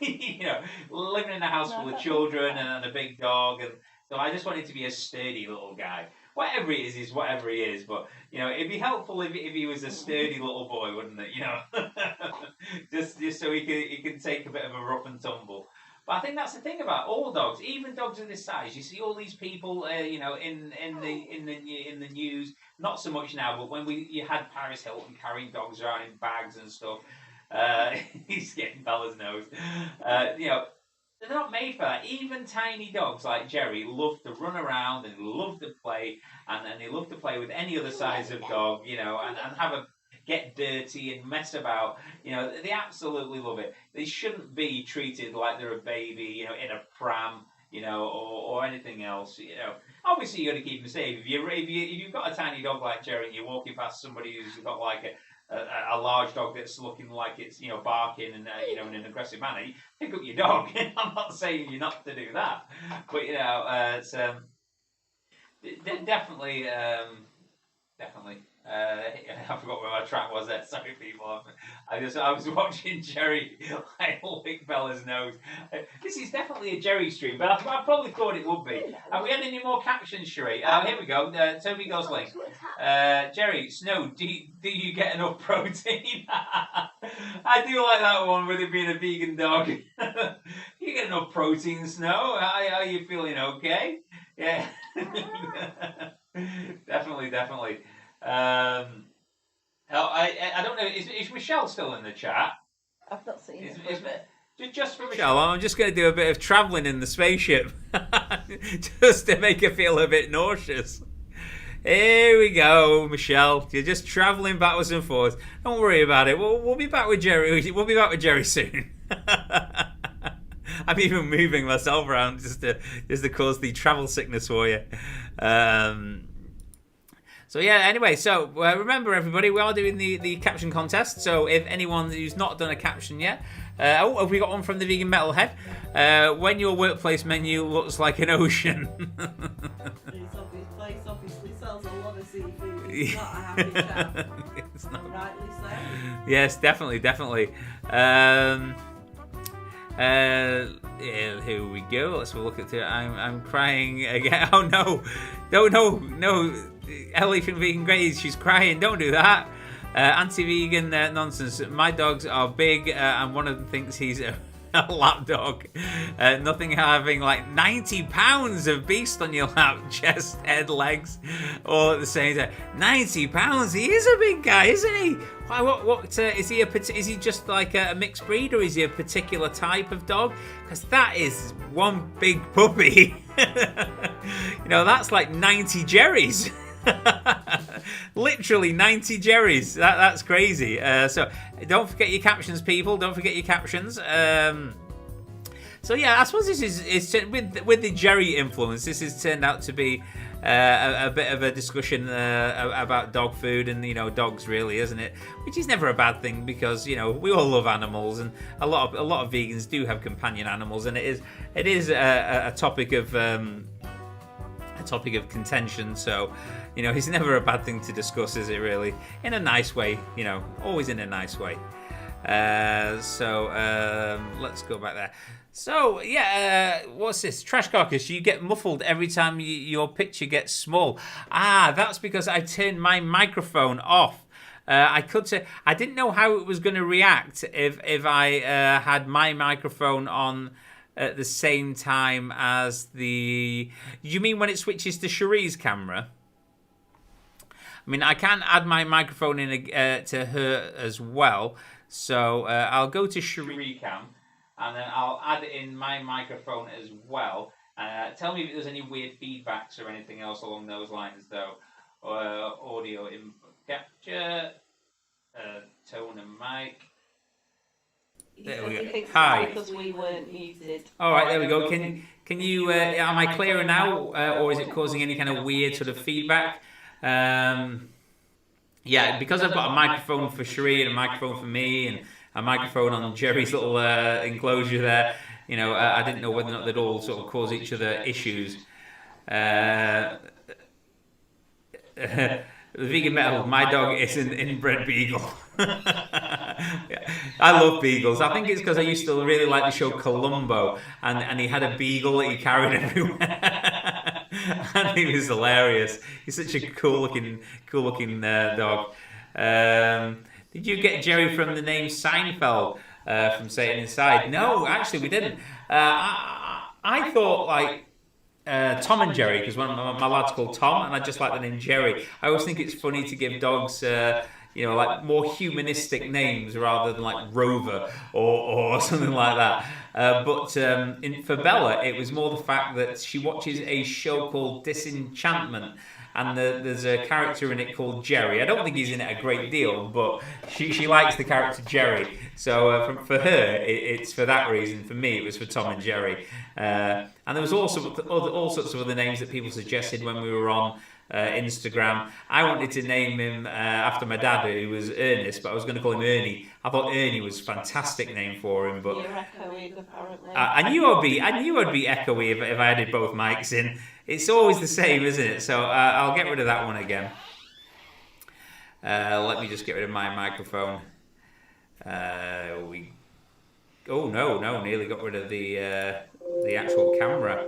A: You know, living in a house full of children and a big dog, and so I just want him to be a sturdy little guy. Whatever he is whatever he is. But you know, it'd be helpful if he was a sturdy little boy, wouldn't it? You know, just so he can take a bit of a rough and tumble. But I think that's the thing about all dogs, even dogs of this size. You see all these people, you know, in the news. Not so much now, but when you had Paris Hilton carrying dogs around in bags and stuff. He's getting Bella's nose. You know, they're not made for that. Even tiny dogs like Jerry love to run around and love to play, and they love to play with any other size of dog, you know, and get dirty and mess about. You know, they absolutely love it. They shouldn't be treated like they're a baby, you know, in a pram, you know, or anything else. You know, obviously you got to keep them safe. If you've got a tiny dog like Jerry and you're walking past somebody who's got like a large dog that's looking like it's, you know, barking and you know, in an aggressive manner, you pick up your dog. I'm not saying you're not to do that, but you know, it's definitely. I forgot where my track was there. Sorry, people. I was watching Jerry like lick Bella's nose. This is definitely a Jerry stream, but I probably thought it would be. Have we had any more captions, Sheree? Here we go. Toby Gosling. Jerry, Snow, do you get enough protein? I do like that one with it being a vegan dog. You get enough protein, Snow? Are you feeling okay? Yeah. Definitely. I don't know. Is Michelle still in the chat?
B: I've not seen it.
A: Just for Michelle, I'm just going to do a bit of travelling in the spaceship, just to make her feel a bit nauseous. Here we go, Michelle. You're just travelling backwards and forwards. Don't worry about it. We'll be back with Jerry. We'll be back with Jerry soon. I'm even moving myself around just to cause the travel sickness for you. So yeah, anyway, so remember everybody, we are doing the caption contest. So if anyone who's not done a caption yet, have we got one from the Vegan Metalhead? When your workplace menu looks like an ocean.
C: His place obviously sells a lot of seafood. It's not a happy chap.
A: It's not.
C: Rightly so.
A: Yes, definitely. Yeah, here we go. Let's have a look at it. I'm crying again. Oh no. Ellie from Vegan Grays, she's crying. Don't do that. Anti-vegan nonsense. My dogs are big, and one of them thinks he's a lap dog. Nothing having like 90 pounds of beast on your lap, chest, head, legs, all at the same time. 90 pounds. He is a big guy, isn't he? Why? What? Is he is he just like a mixed breed, or is he a particular type of dog? Because that is one big puppy. You know, that's like 90 Jerrys. Literally 90 Jerrys. That's crazy. So don't forget your captions, people. Don't forget your captions. So yeah, I suppose this is with the Jerry influence. This has turned out to be a bit of a discussion about dog food and, you know, dogs, really, isn't it? Which is never a bad thing, because, you know, we all love animals, and a lot of vegans do have companion animals, and it is a topic of contention. So, you know, it's never a bad thing to discuss, is it, really? In a nice way, you know, always in a nice way. So let's go back there. So, yeah, what's this? Trash Carcass, you get muffled every time your picture gets small. That's because I turned my microphone off. I could say, I didn't know how it was going to react if I had my microphone on at the same time as the... You mean when it switches to Cherie's camera? I mean, I can add my microphone in to her as well. So I'll go to Cherie Cam, and then I'll add in my microphone as well. Tell me if there's any weird feedbacks or anything else along those lines, though. Audio input capture, tone and mic. There we go. Hi.
B: Because we weren't muted.
A: All right, there we go. Can you? Am I clearer now, or is it causing any kind of weird sort of feedback? Yeah, because I've got a microphone for Cherie and a microphone for me and a microphone on Jerry's little enclosure there. you know, I didn't know whether or not they'd all sort of cause each other issues. The vegan metal, my dog is an inbred beagle. I love beagles. I think it's because I used to really like the show Columbo, and he had a beagle that he carried everywhere, and he was hilarious. He's such a cool looking dog. Did you get Jerry from the name Seinfeld from Satan Inside? No, actually we didn't. I thought like Tom and Jerry, because one of my lad's called Tom, and I just like the name Jerry. I always think it's funny to give dogs, you know, like more humanistic names rather than like Rover or something like that. But for Bella, it was more the fact that she watches a show called Disenchantment, and there's a character in it called Jerry. I don't think he's in it a great deal, but she likes the character Jerry. So for her, it's for that reason. For me, it was for Tom and Jerry. And there was also all sorts of other names that people suggested when we were on Instagram. I wanted to name him after my dad, who was Ernest, but I was going to call him Ernie. I thought Ernie was a fantastic name for him, but
B: You're echoey, apparently.
A: I knew I'd be echoey if I added both mics in. It's always the same, isn't it? So I'll get rid of that one again. Let me just get rid of my microphone. Oh no, nearly got rid of the actual camera.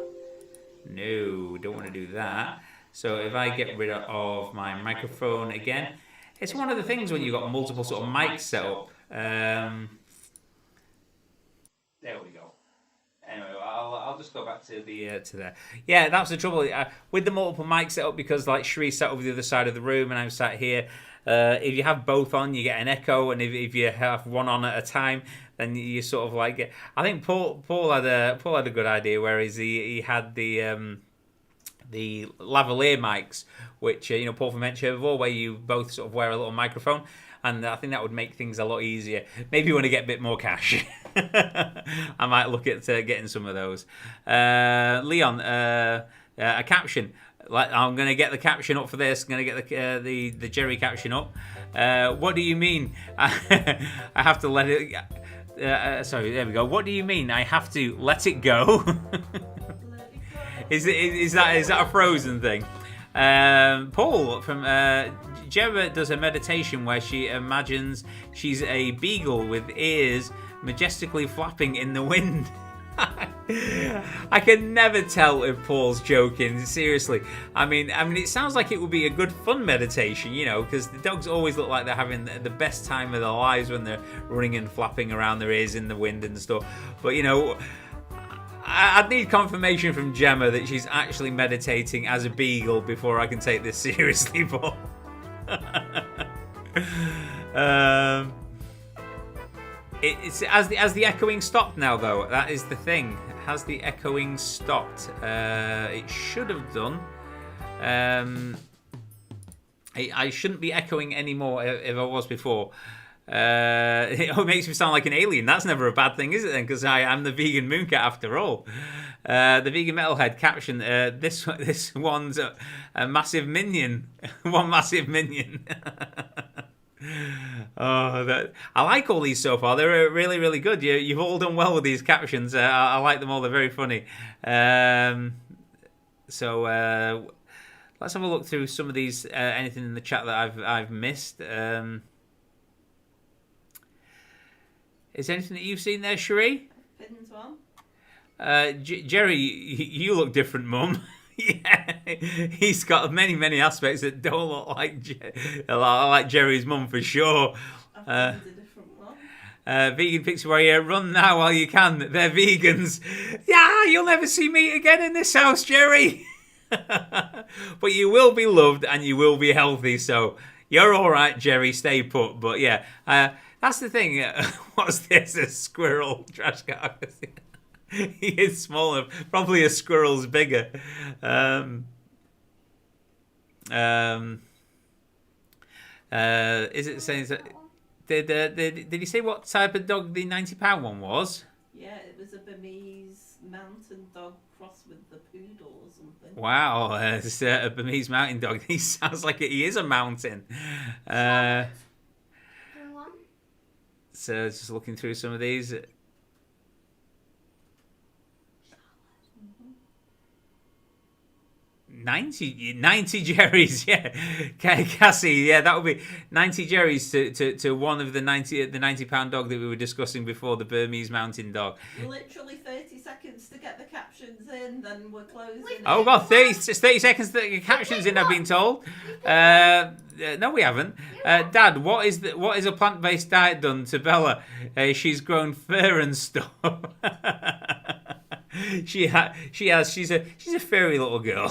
A: No, don't want to do that. So if I get rid of my microphone again, it's one of the things when you've got multiple sort of mics set up. There we go. Anyway, I'll just go back to there. Yeah, that's the trouble with the multiple mics set up, because like Sheree sat over the other side of the room and I'm sat here. If you have both on, you get an echo, and if you have one on at a time, then you sort of like get. I think Paul had a good idea, whereas he had the lavalier mics, which you know, Paul from Hencheville, where you both sort of wear a little microphone, and I think that would make things a lot easier. Maybe when I get a bit more cash, I might look at getting some of those. Leon, a caption. I'm going to get the caption up for this. I'm going to get the Jerry caption up. What do you mean? I have to let it. Sorry, there we go. What do you mean? I have to let it go. Is that a Frozen thing? Paul from Gemma does a meditation where she imagines she's a beagle with ears majestically flapping in the wind. I can never tell if Paul's joking. Seriously, I mean, it sounds like it would be a good fun meditation, you know, because the dogs always look like they're having the best time of their lives when they're running and flapping around their ears in the wind and stuff. But you know, I'd need confirmation from Gemma that she's actually meditating as a beagle before I can take this seriously, Paul. It's has the echoing stopped now, though? That is the thing. Has the echoing stopped? It should have done. I shouldn't be echoing anymore if I was before. It makes me sound like an alien. That's never a bad thing, is it then? Because I'm the vegan mooncat after all. The vegan metalhead caption. This one's a massive minion. One massive minion. I like all these so far. They're really, really good. You've all done well with these captions. I like them all. They're very funny. So let's have a look through some of these. Anything in the chat that I've missed. Is there anything that you've seen there, Sheree?
C: Pins one.
A: Jerry, you look different, Mum. Yeah, he's got many, many aspects that don't look like Jerry's mum for sure.
C: A different one.
A: Vegan Pixie Warrior, run now while you can. They're vegans. Yeah, you'll never see me again in this house, Jerry. But you will be loved and you will be healthy, so you're all right, Jerry. Stay put. But yeah, that's the thing. What's this? A squirrel trash carcass. He is smaller. Probably a squirrel's bigger. Is it saying that? Did he say what type of dog the 90-pound one was?
C: Yeah, it was a Burmese mountain dog crossed with the poodle or something.
A: Wow, it's a Burmese mountain dog. He sounds like he is a mountain. So just looking through some of these. 90 Jerry's, yeah. Cassie, yeah, that would be 90 Jerry's to one of the 90-pound dog that we were discussing before, the Burmese mountain dog.
C: Literally 30 seconds to get the captions in, then we're closing.
A: Oh God, 30 seconds to get the captions in, I've been told. No, we haven't. Dad, what is a plant-based diet done to Bella? She's grown fur and stuff. She has. She's a furry little girl.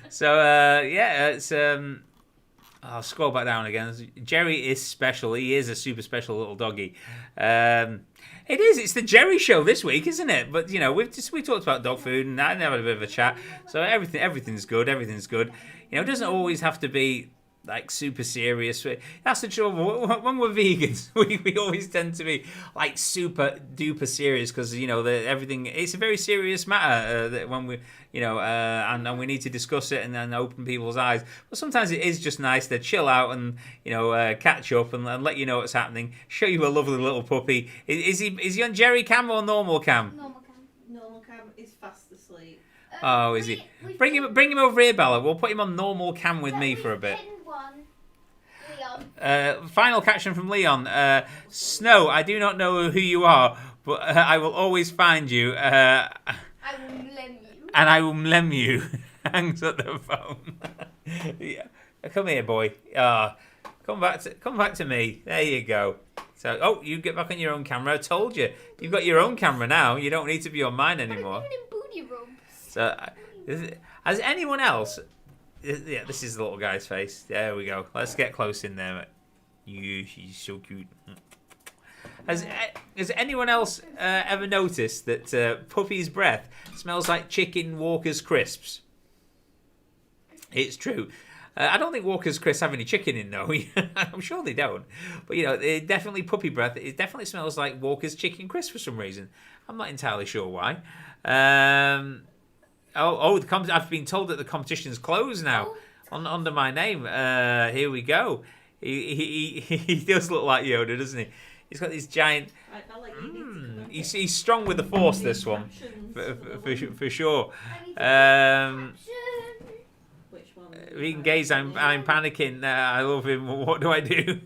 A: So yeah, it's I'll scroll back down again. Jerry is special. He is a super special little doggy. It is. It's the Jerry show this week, isn't it? But you know, we talked about dog food and I had a bit of a chat. So everything's good. Everything's good. You know, it doesn't always have to be like super serious. That's the trouble. When we're vegans, we always tend to be like super duper serious because you know everything. It's a very serious matter that when we, you know, and we need to discuss it and then open people's eyes. But sometimes it is just nice to chill out and you know catch up and let you know what's happening. Show you a lovely little puppy. Is he on Jerry cam or normal cam?
D: Normal cam.
C: Normal cam is fast asleep.
A: Oh, is he? Bring him over here, Bella. We'll put him on normal cam with me for a bit.
D: Leon.
A: Final caption from Leon. Snow, I do not know who you are, but I will always find you.
D: I will lem you.
A: And I will lem you. Hangs up the phone. Yeah. Come here, boy. Come back to me. There you go. So, oh, you get back on your own camera. I told you. You've got your own camera now. You don't need to be on mine anymore.
D: I'm in booty rubs.
A: So, has anyone else? Yeah, this is the little guy's face. There we go. Let's get close in there. He's so cute. Has anyone else ever noticed that Puppy's breath smells like chicken Walker's crisps? It's true. I don't think Walker's crisps have any chicken in though. I'm sure they don't. But you know, definitely puppy breath. It definitely smells like Walker's chicken crisps for some reason. I'm not entirely sure why. I've been told that the competition's closed now under my name. Here we go. He does look like Yoda, doesn't he? He's got these giant. He's strong with the force. This one, for sure.
C: Which one?
A: Vegan gaze, I'm panicking. I love him. What do I do?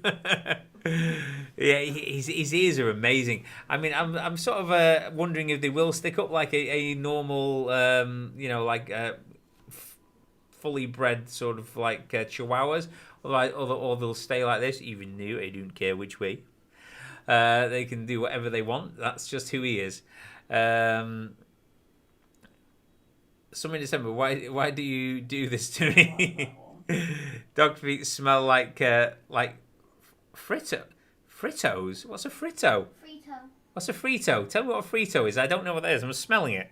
A: Yeah, his ears are amazing. I mean, I'm sort of wondering if they will stick up like a normal, you know, like fully bred sort of like Chihuahuas, or they'll stay like this. Even new, I don't care which way. They can do whatever they want. That's just who he is. Summer in December. Why do you do this to me? Dog feet smell like Fritos? What's a Frito?
D: Frito.
A: What's a Frito? Tell me what a Frito is. I don't know what that is. I'm smelling it.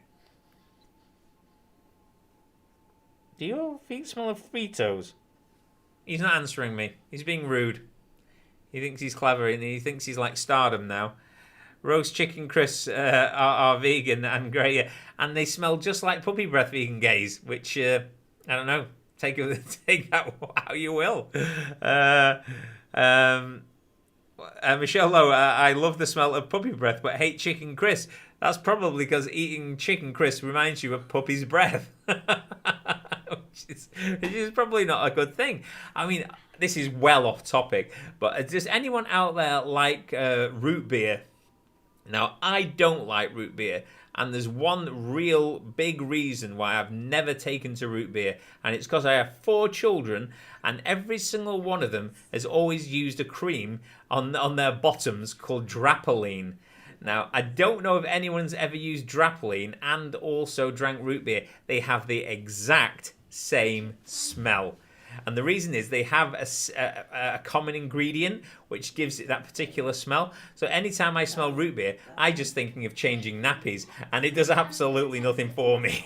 A: Do your feet smell of Fritos? He's not answering me. He's being rude. He thinks he's clever and he thinks he's like stardom now. Roast chicken crisps are vegan and great. And they smell just like puppy breath, vegan gaze, which, I don't know. Take that how you will. Michelle Lowe, I love the smell of puppy breath, but hate chicken crisps. That's probably because eating chicken crisps reminds you of puppy's breath. which is probably not a good thing. I mean, this is well off topic, but does anyone out there like root beer? Now, I don't like root beer, and there's one real big reason why I've never taken to root beer, and it's because I have 4 children, and every single one of them has always used a cream on their bottoms called Drapoline. Now, I don't know if anyone's ever used Drapoline and also drank root beer. They have the exact same smell. And the reason is they have a common ingredient which gives it that particular smell. So anytime I smell root beer, I just thinking of changing nappies, and it does absolutely nothing for me.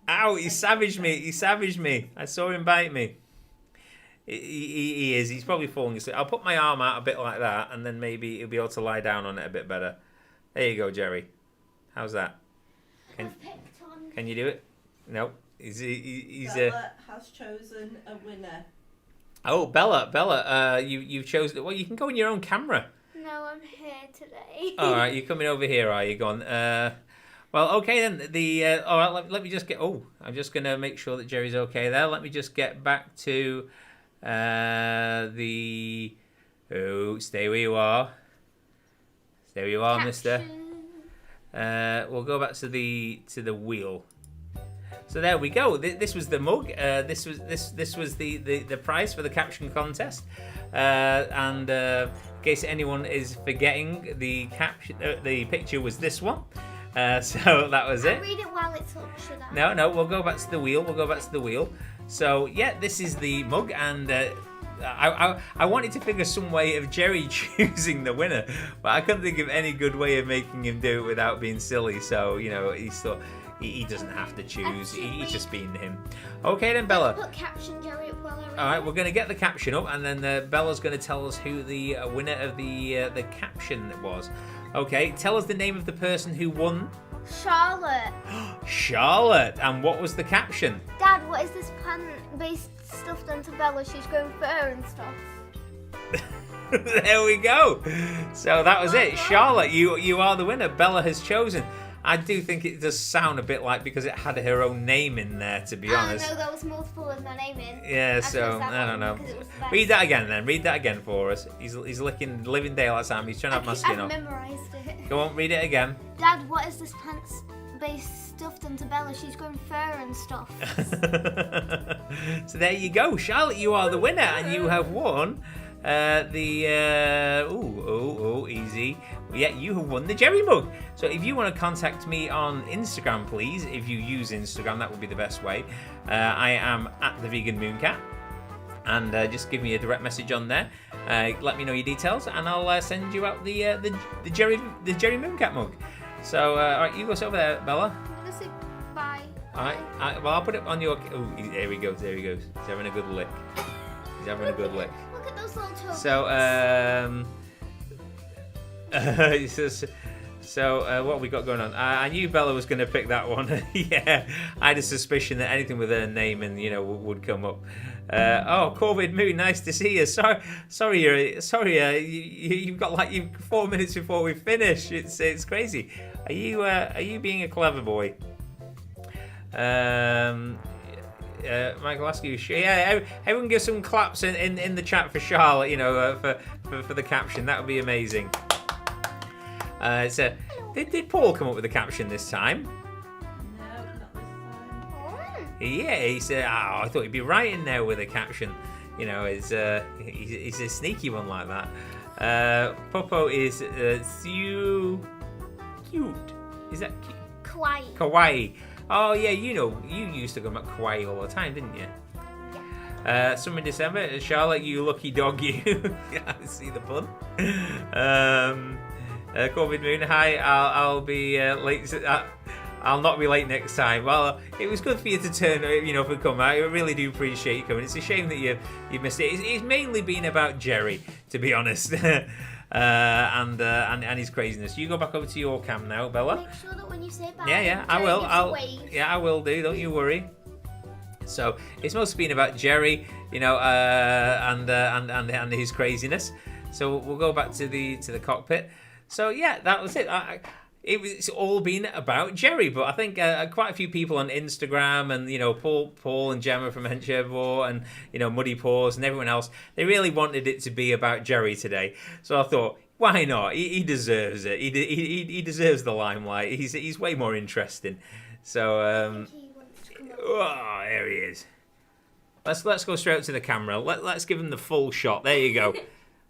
A: Ow, he savaged me. He savaged me. I saw him bite me. He is. He's probably falling asleep. I'll put my arm out a bit like that, and then maybe he'll be able to lie down on it a bit better. There you go, Jerry. How's that? Can you do it? No.
C: Bella has chosen a winner.
A: Oh, Bella, you've chosen. Well, you can go in your own camera.
D: No, I'm here today.
A: All right, you're coming over here, are you? Gone. Well, okay then. All right. Let me just get. Oh, I'm just gonna make sure that Jerry's okay there. Let me just get back to the. Oh, stay where you are. Stay where you are, Mister. We'll go back to the wheel. So there we go. This was the mug. This was the prize for the caption contest. And in case anyone is forgetting, the picture was this one. So that was it.
D: I'll read it while it's up, should I?
A: No, we'll go back to the wheel. So yeah, this is the mug, and I wanted to figure some way of Jerry choosing the winner, but I couldn't think of any good way of making him do it without being silly. So he thought he doesn't have to choose. He's just being him. Okay then, Bella.
D: Put caption Jerry up while I read.
A: All right, we're going to get the caption up, and then Bella's going to tell us who the winner of the caption was. Okay, tell us the name of the person who won.
D: Charlotte.
A: Charlotte. And what was the caption?
D: Dad, what is this plant-based stuff done to Bella? She's going fur and stuff.
A: There we go. So that was it. Charlotte, you are the winner. Bella has chosen. I do think it does sound a bit like because it had her own name in there, to be honest.
D: No, there was multiple with my name in.
A: Yeah, so I don't know. Read that again then. Read that again for us. He's licking living daylight time. He's trying to have my skin off.
D: I've memorised it.
A: Go on, read it again.
D: Dad, what is this plant-based stuff done to Bella? She's going fur and stuff.
A: So there you go. Charlotte, you are the winner, and you have won easy. Yeah, you have won the Jerry mug. So if you want to contact me on Instagram, please, if you use Instagram, that would be the best way. I am at the Vegan Mooncat, and just give me a direct message on there. Let me know your details, and I'll send you out the Jerry Mooncat mug. So all right, you go over there, Bella.
D: I'm gonna say bye.
A: All right. Well, I'll put it on your. Oh, there he goes. He's having a good lick.
D: Look at those little toes.
A: So, what have we got going on? I knew Bella was going to pick that one. Yeah, I had a suspicion that anything with her name and would come up. COVID Moon, nice to see you. Sorry, you've got like 4 minutes before we finish. It's crazy. Are you being a clever boy? Michael, ask you. Yeah, everyone give some claps in the chat for Charlotte. For the caption. That would be amazing. Did Paul come up with the caption this time?
C: No, not this time.
A: Yeah, he said, I thought he'd be right in there with a caption. He's a sneaky one like that. Popo is cute. Is that cute? Kawaii. Oh yeah, you used to go about kawaii all the time, didn't you? Yeah. Summer in December, Charlotte, you lucky dog, you. I see the pun. COVID Moon, hi. I'll be late. I'll not be late next time. Well, it was good for you to turn, for come out. I really do appreciate you coming. It's a shame that you missed it. It's mainly been about Jerry, to be honest, and his craziness. You go back over to your cam now, Bella.
D: Make sure that when you say bye,
A: Yeah, I will. I will do. Don't you worry. So it's mostly been about Jerry, and his craziness. So we'll go back to the cockpit. So yeah, that was it. It's all been about Jerry, but I think quite a few people on Instagram and Paul and Gemma from Henchevore and Muddy Paws and everyone else, they really wanted it to be about Jerry today. So I thought, why not? He deserves it. He deserves the limelight. He's way more interesting. So there he is. Let's go straight up to the camera. Let's give him the full shot. There you go.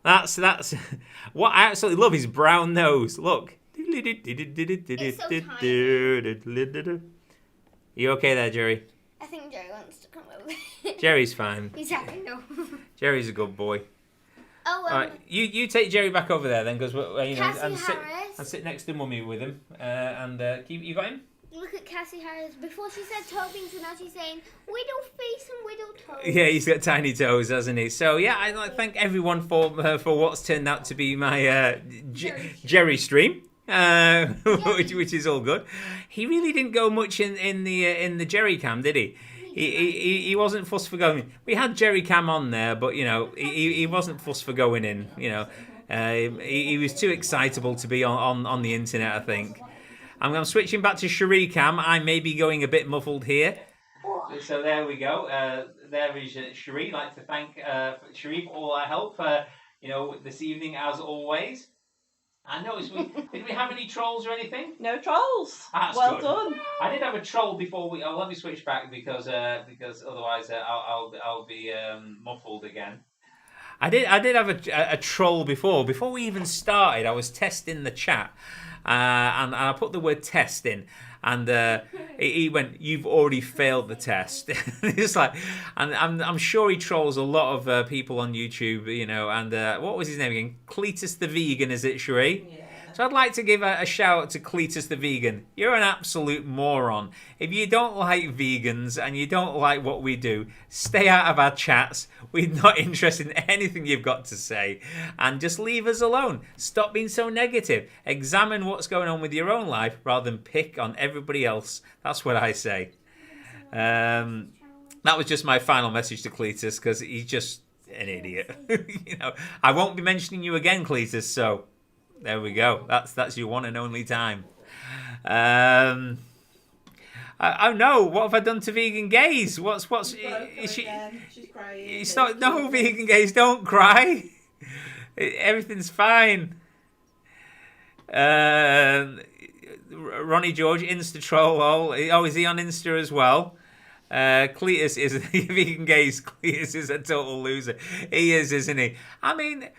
A: That's what I absolutely love. His brown nose. Look.
D: It's so tiny.
A: You okay there, Jerry?
D: I think Jerry wants to come over.
A: Jerry's fine.
D: He's happy no.
A: Jerry's a good boy.
D: Oh,
A: all right, you take Jerry back over there then, because
D: and
A: sit next to Mummy with him, you got him.
D: Look at Cassie Harris. Before she said toe beans, and now she's saying widow face and widow toes.
A: Yeah, he's got tiny toes, hasn't he? So yeah, I'd like to thank everyone for what's turned out to be my Jerry stream. Which is all good. He really didn't go much in the Jerry cam, did he? He wasn't fussed for going. We had Jerry cam on there, but he wasn't fussed for going in. He was too excitable to be on the internet, I think. I'm switching back to Cherie cam. I may be going a bit muffled here. So there we go. There is Cherie. I'd like to thank Cherie for all our help. This evening as always. I noticed did we have any trolls or anything?
B: No trolls.
A: That's
B: well
A: good.
B: done.
A: I did have a troll before we. Let me switch back because otherwise I'll be muffled again. I did have a troll before we even started. I was testing the chat, and I put the word test in, and he went, "You've already failed the test." It's like, and I'm sure he trolls a lot of people on YouTube, And what was his name again? Cletus the Vegan, is it, Cherie?
C: Yeah.
A: So I'd like to give a shout out to Cletus the Vegan. You're an absolute moron. If you don't like vegans and you don't like what we do, stay out of our chats. We're not interested in anything you've got to say. And just leave us alone. Stop being so negative. Examine what's going on with your own life rather than pick on everybody else. That's what I say. That was just my final message to Cletus because he's just an idiot. I won't be mentioning you again, Cletus, so... There we go. That's your one and only time. Oh no! What have I done to vegan gays? What's? Is she?
C: She's crying.
A: It's not. No, vegan gays, don't cry. Everything's fine. Ronnie George, Insta troll. Oh, is he on Insta as well? Cletus is vegan gays. Cletus is a total loser. He is, isn't he? I mean.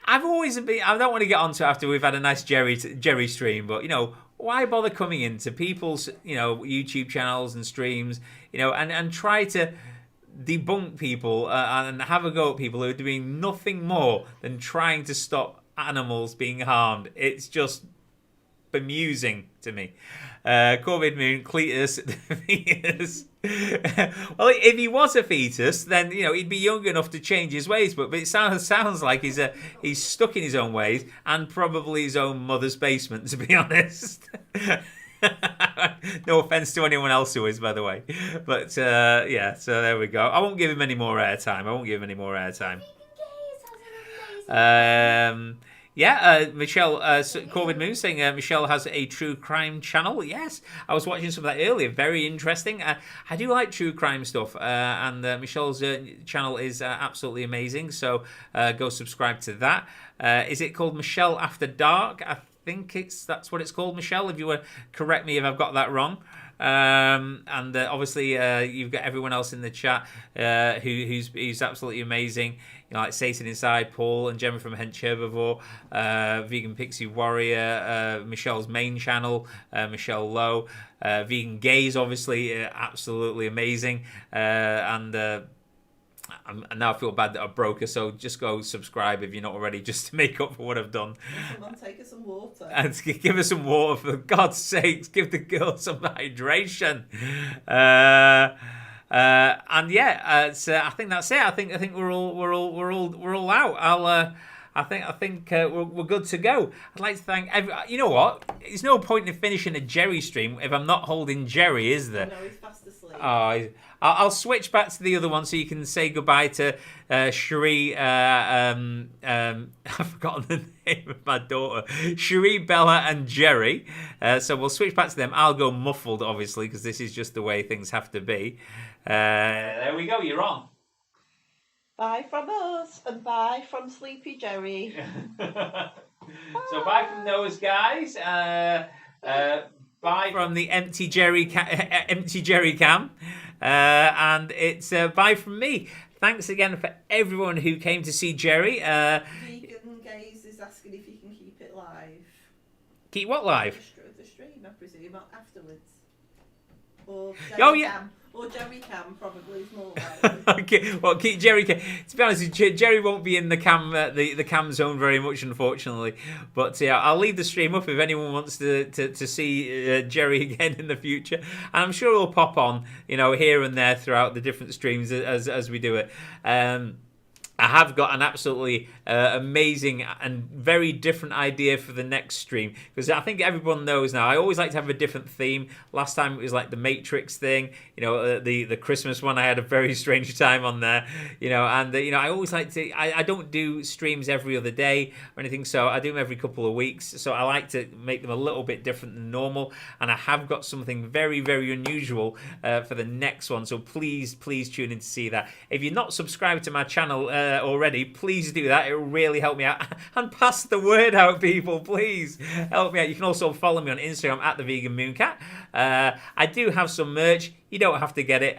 A: I've always been. I don't want to get onto after we've had a nice Jerry stream, but why bother coming into people's YouTube channels and streams, and try to debunk people and have a go at people who are doing nothing more than trying to stop animals being harmed. It's just bemusing to me. COVID Moon, Cletus, fetus. Well, if he was a fetus, then he'd be young enough to change his ways. But it sounds like he's stuck in his own ways and probably his own mother's basement. To be honest, no offense to anyone else who is, by the way. But yeah, so there we go. I won't give him any more airtime. Michelle, Corbin Moon saying Michelle has a true crime channel. Yes, I was watching some of that earlier. Very interesting. I do like true crime stuff, and Michelle's channel is absolutely amazing. So go subscribe to that. Is it called Michelle After Dark? I think that's what it's called, Michelle. If you were correct me if I've got that wrong. And obviously you've got everyone else in the chat who's absolutely amazing, like Satan Inside, Paul and Gemma from Hench Herbivore, Vegan Pixie Warrior, Michelle's main channel, Michelle Lowe, Vegan Gays, obviously absolutely amazing, and now I feel bad that I broke her, so just go subscribe if you're not already, just to make up for what I've done.
C: Someone take her some water.
A: And give her some water, for God's sakes. Give the girl some hydration. And yeah, I think that's it. I think we're all out. I think we're good to go. I'd like to thank you know what? There's no point in finishing a Jerry stream if I'm not holding Jerry, is there?
C: No, he's fast asleep.
A: I'll switch back to the other one so you can say goodbye to Cherie. I've forgotten the name of my daughter. Cherie, Bella, and Jerry. So we'll switch back to them. I'll go muffled, obviously, because this is just the way things have to be. There we go. You're on.
B: Bye from us and bye from Sleepy Jerry.
A: So bye from those guys. Bye from the empty Jerry cam. And it's bye from me. Thanks again for everyone who came to see Jerry.
C: Vegan Gaze is asking if you can keep it live.
A: Keep what live?
C: The stream, I presume, afterwards. Or
A: yeah.
C: Or Jerry Cam probably is more likely.
A: Okay, well, keep Jerry. To be honest, Jerry won't be in the cam the cam zone very much, unfortunately. But yeah, I'll leave the stream up if anyone wants to see Jerry again in the future. And I'm sure he'll pop on, here and there throughout the different streams as we do it. I have got an absolutely amazing and very different idea for the next stream, because I think everyone knows now I always like to have a different theme. Last time it was like the Matrix thing, the Christmas one. I had a very strange time on there, and I always like to. I don't do streams every other day or anything, so I do them every couple of weeks. So I like to make them a little bit different than normal, and I have got something very, very unusual for the next one. So please tune in to see that. If you're not subscribed to my channel already, please do that. It will really help me out, and pass the word out, people. Please help me out. You can also follow me on Instagram at the Vegan Mooncat. I do have some merch. You don't have to get it,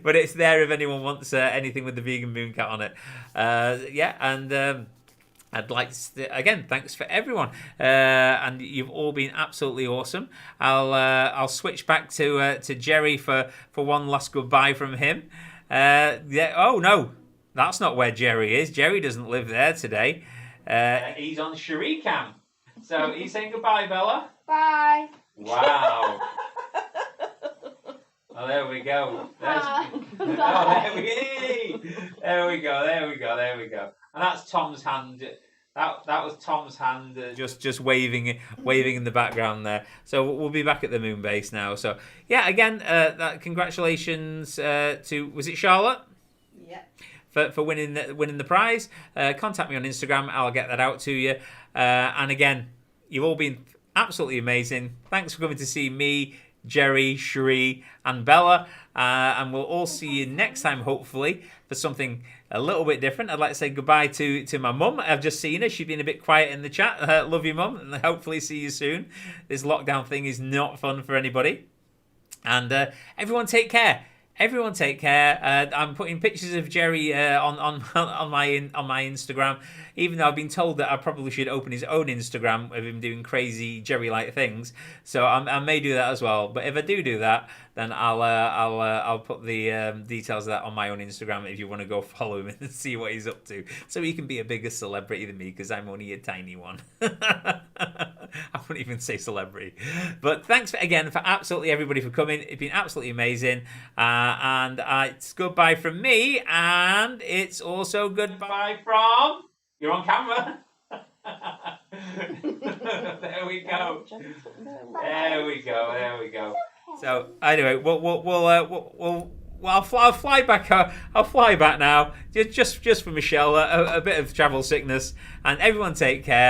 A: but it's there if anyone wants anything with the Vegan Mooncat on it. I'd like to, again, thanks for everyone, and you've all been absolutely awesome. I'll switch back to Jerry for one last goodbye from him. Oh no, that's not where Jerry is. Jerry doesn't live there today. He's on Cherie Cam. So he's saying goodbye, Bella.
D: Bye.
A: Wow. Oh, there we go.
D: Bye.
A: There we go. And that's Tom's hand. That was Tom's hand, just waving in the background there. So we'll be back at the moon base now. So yeah, again, congratulations to, was it Charlotte?
B: Yeah.
A: For winning the prize. Contact me on Instagram. I'll get that out to you. And again, you've all been absolutely amazing. Thanks for coming to see me, Jerry, Cherie, and Bella. And we'll all see you next time, hopefully, for something a little bit different. I'd like to say goodbye to my mum. I've just seen her. She's been a bit quiet in the chat. Love you, mum, and hopefully see you soon. This lockdown thing is not fun for anybody. And everyone take care. Everyone take care. I'm putting pictures of Jerry on my Instagram, even though I've been told that I probably should open his own Instagram of him doing crazy Jerry-like things. So I may do that as well. But if I do that, then I'll put the details of that on my own Instagram if you want to go follow him and see what he's up to, so he can be a bigger celebrity than me, because I'm only a tiny one. I wouldn't even say celebrity. But thanks again for absolutely everybody for coming. It's been absolutely amazing. And it's goodbye from me, and it's also goodbye from... You're on camera. There we go. There we go. So anyway, I'll fly back. I'll fly back now. Just for Michelle, a bit of travel sickness, and everyone take care.